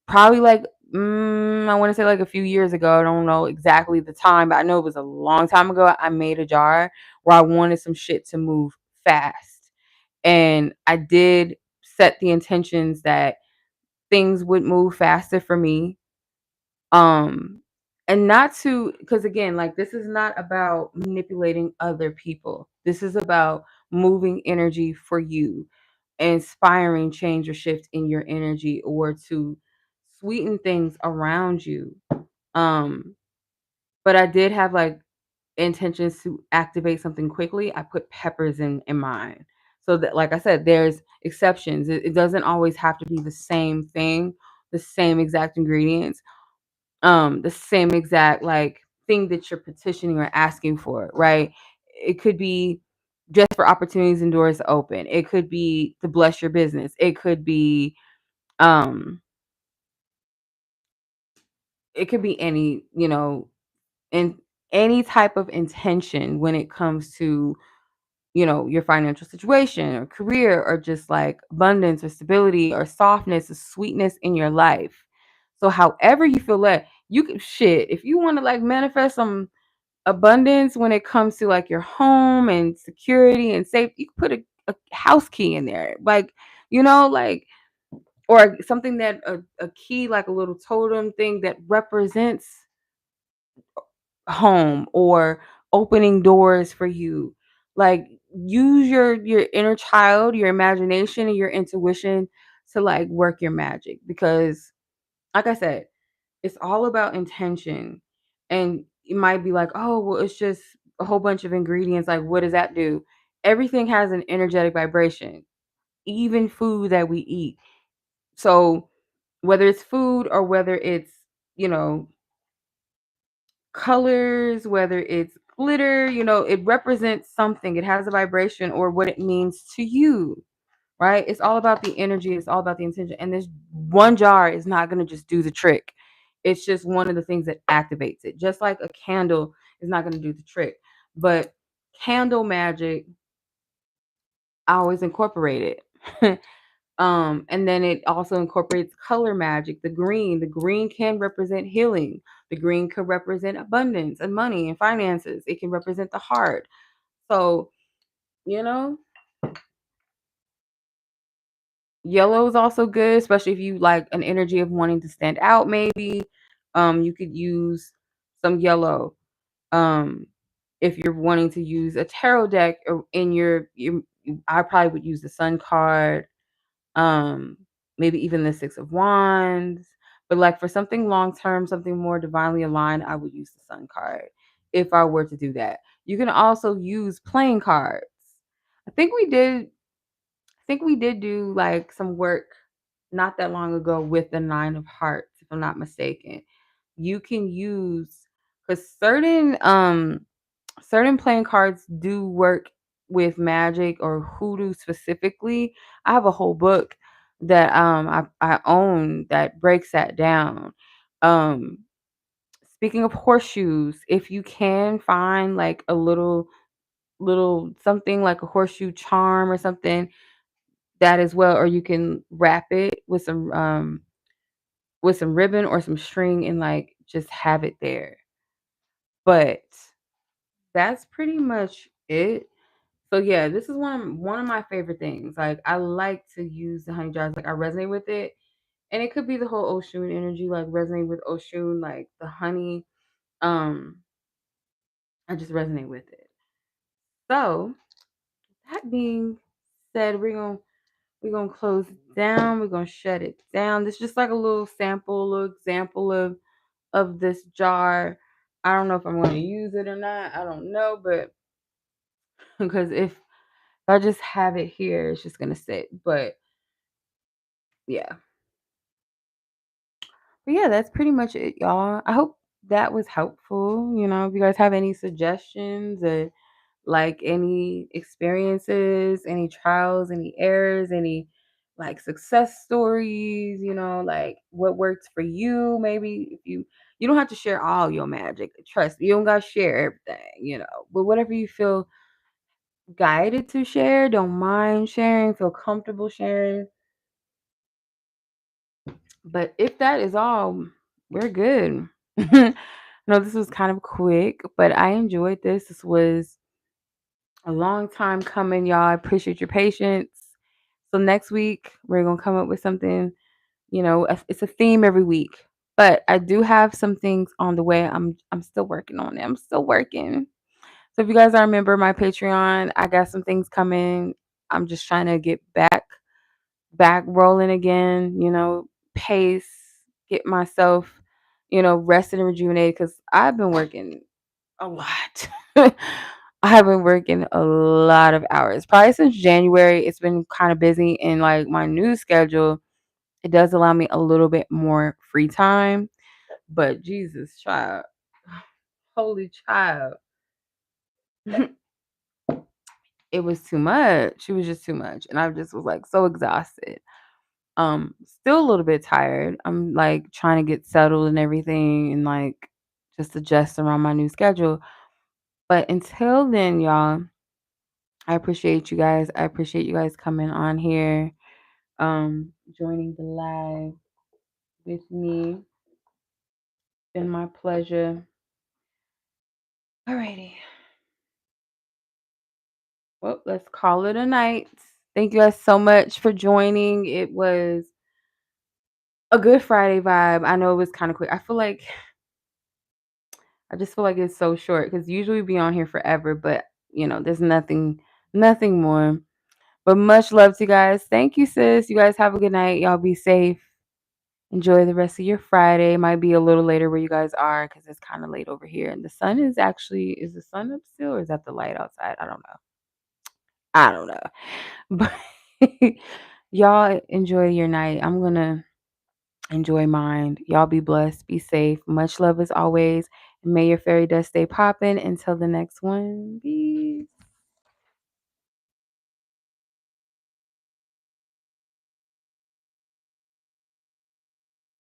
probably like I want to say like a few years ago. I don't know exactly the time, but I know it was a long time ago. I made a jar where I wanted some shit to move fast. And I did set the intentions that things would move faster for me. Um and not to, because again, like this is not about manipulating other people. This is about moving energy for you, inspiring change or shift in your energy, or to sweeten things around you. Um, but I did have like intentions to activate something quickly. I put peppers in mine. So that, like I said, there's exceptions. It doesn't always have to be the same thing, the same exact ingredients, the same exact like thing that you're petitioning or asking for, right? It could be just for opportunities and doors to open. It could be to bless your business. Um it could be any, in any type of intention when it comes to, your financial situation or career or just like abundance or stability or softness or sweetness in your life. So however you feel that you can shit, if you want to like manifest some abundance when it comes to like your home and security and safety, you can put a house key in there. Like, like or something that a key, like a little totem thing that represents home or opening doors for you. Like use your inner child, your imagination and your intuition to like work your magic, because like I said, it's all about intention. And you might be like, "Oh, well it's just a whole bunch of ingredients. Like what does that do?" Everything has an energetic vibration, even food that we eat. So whether it's food or whether it's, you know, colors, whether it's glitter, it represents something. It has a vibration or what it means to you, right? It's all about the energy, it's all about the intention. And this one jar is not going to just do the trick. It's just one of the things that activates it. Just like a candle is not going to do the trick. But candle magic, I always incorporate it. And then it also incorporates color magic. The green can represent healing. The green could represent abundance and money and finances. It can represent the heart. So, you know, yellow is also good, especially if you like an energy of wanting to stand out, maybe. You could use some yellow. Um, if you're wanting to use a tarot deck or in I probably would use the sun card, um, maybe even the Six of Wands. But like for something long term, something more divinely aligned, I would use the Sun card if I were to do that. You can also use playing cards. I think we did. I think we did do like some work not that long ago with the Nine of Hearts, if I'm not mistaken. You can use, because certain playing cards do work with magic or hoodoo specifically. I have a whole book that I own that breaks that down. Um Speaking of horseshoes, if you can find like a little something like a horseshoe charm or something, that as well, or you can wrap it with some ribbon or some string and like just have it there. But that's pretty much it. So yeah, this is one of my favorite things. Like I like to use the honey jars. Like I resonate with it. And it could be the whole Oshun energy, like resonate with Oshun, like the honey. Um, I just resonate with it. So that being said, we're gonna close it down. We're gonna shut it down. This is just like a little sample, little example of this jar. I don't know if I'm gonna use it or not. I don't know, but because if I just have it here, it's just gonna sit. But yeah. But yeah, that's pretty much it, y'all. I hope that was helpful. If you guys have any suggestions or like any experiences, any trials, any errors, any like success stories, like what works for you. Maybe if you don't have to share all your magic. Trust me, you don't gotta share everything. But whatever you feel guided to share, don't mind sharing, feel comfortable sharing. But if that is all, we're good. No, this was kind of quick, but I enjoyed this. This was a long time coming, y'all. I appreciate your patience. So next week we're gonna come up with something. It's a theme every week, but I do have some things on the way. I'm still working on it. I'm still working. So if you guys are a member of my Patreon, I got some things coming. I'm just trying to get back rolling again, pace, get myself, rested and rejuvenated because I've been working a lot. I have been working a lot of hours. Probably since January, it's been kind of busy and like my new schedule, it does allow me a little bit more free time. But Jesus, child. holy child. It was too much. It was just too much. And I just was like so exhausted. Still a little bit tired. I'm like trying to get settled and everything and like just adjust around my new schedule. But until then, y'all, I appreciate you guys. I appreciate you guys coming on here, joining the live with me. It's been my pleasure. Alrighty. Well, let's call it a night. Thank you guys so much for joining. It was a good Friday vibe. I know it was kind of quick. I just feel like it's so short because usually we be on here forever, but there's nothing more. But much love to you guys. Thank you, sis. You guys have a good night. Y'all be safe. Enjoy the rest of your Friday. Might be a little later where you guys are because it's kind of late over here. And the sun is the sun up still or is that the light outside? I don't know. I don't know. But y'all enjoy your night. I'm going to enjoy mine. Y'all be blessed. Be safe. Much love as always. And may your fairy dust stay popping until the next one. Peace.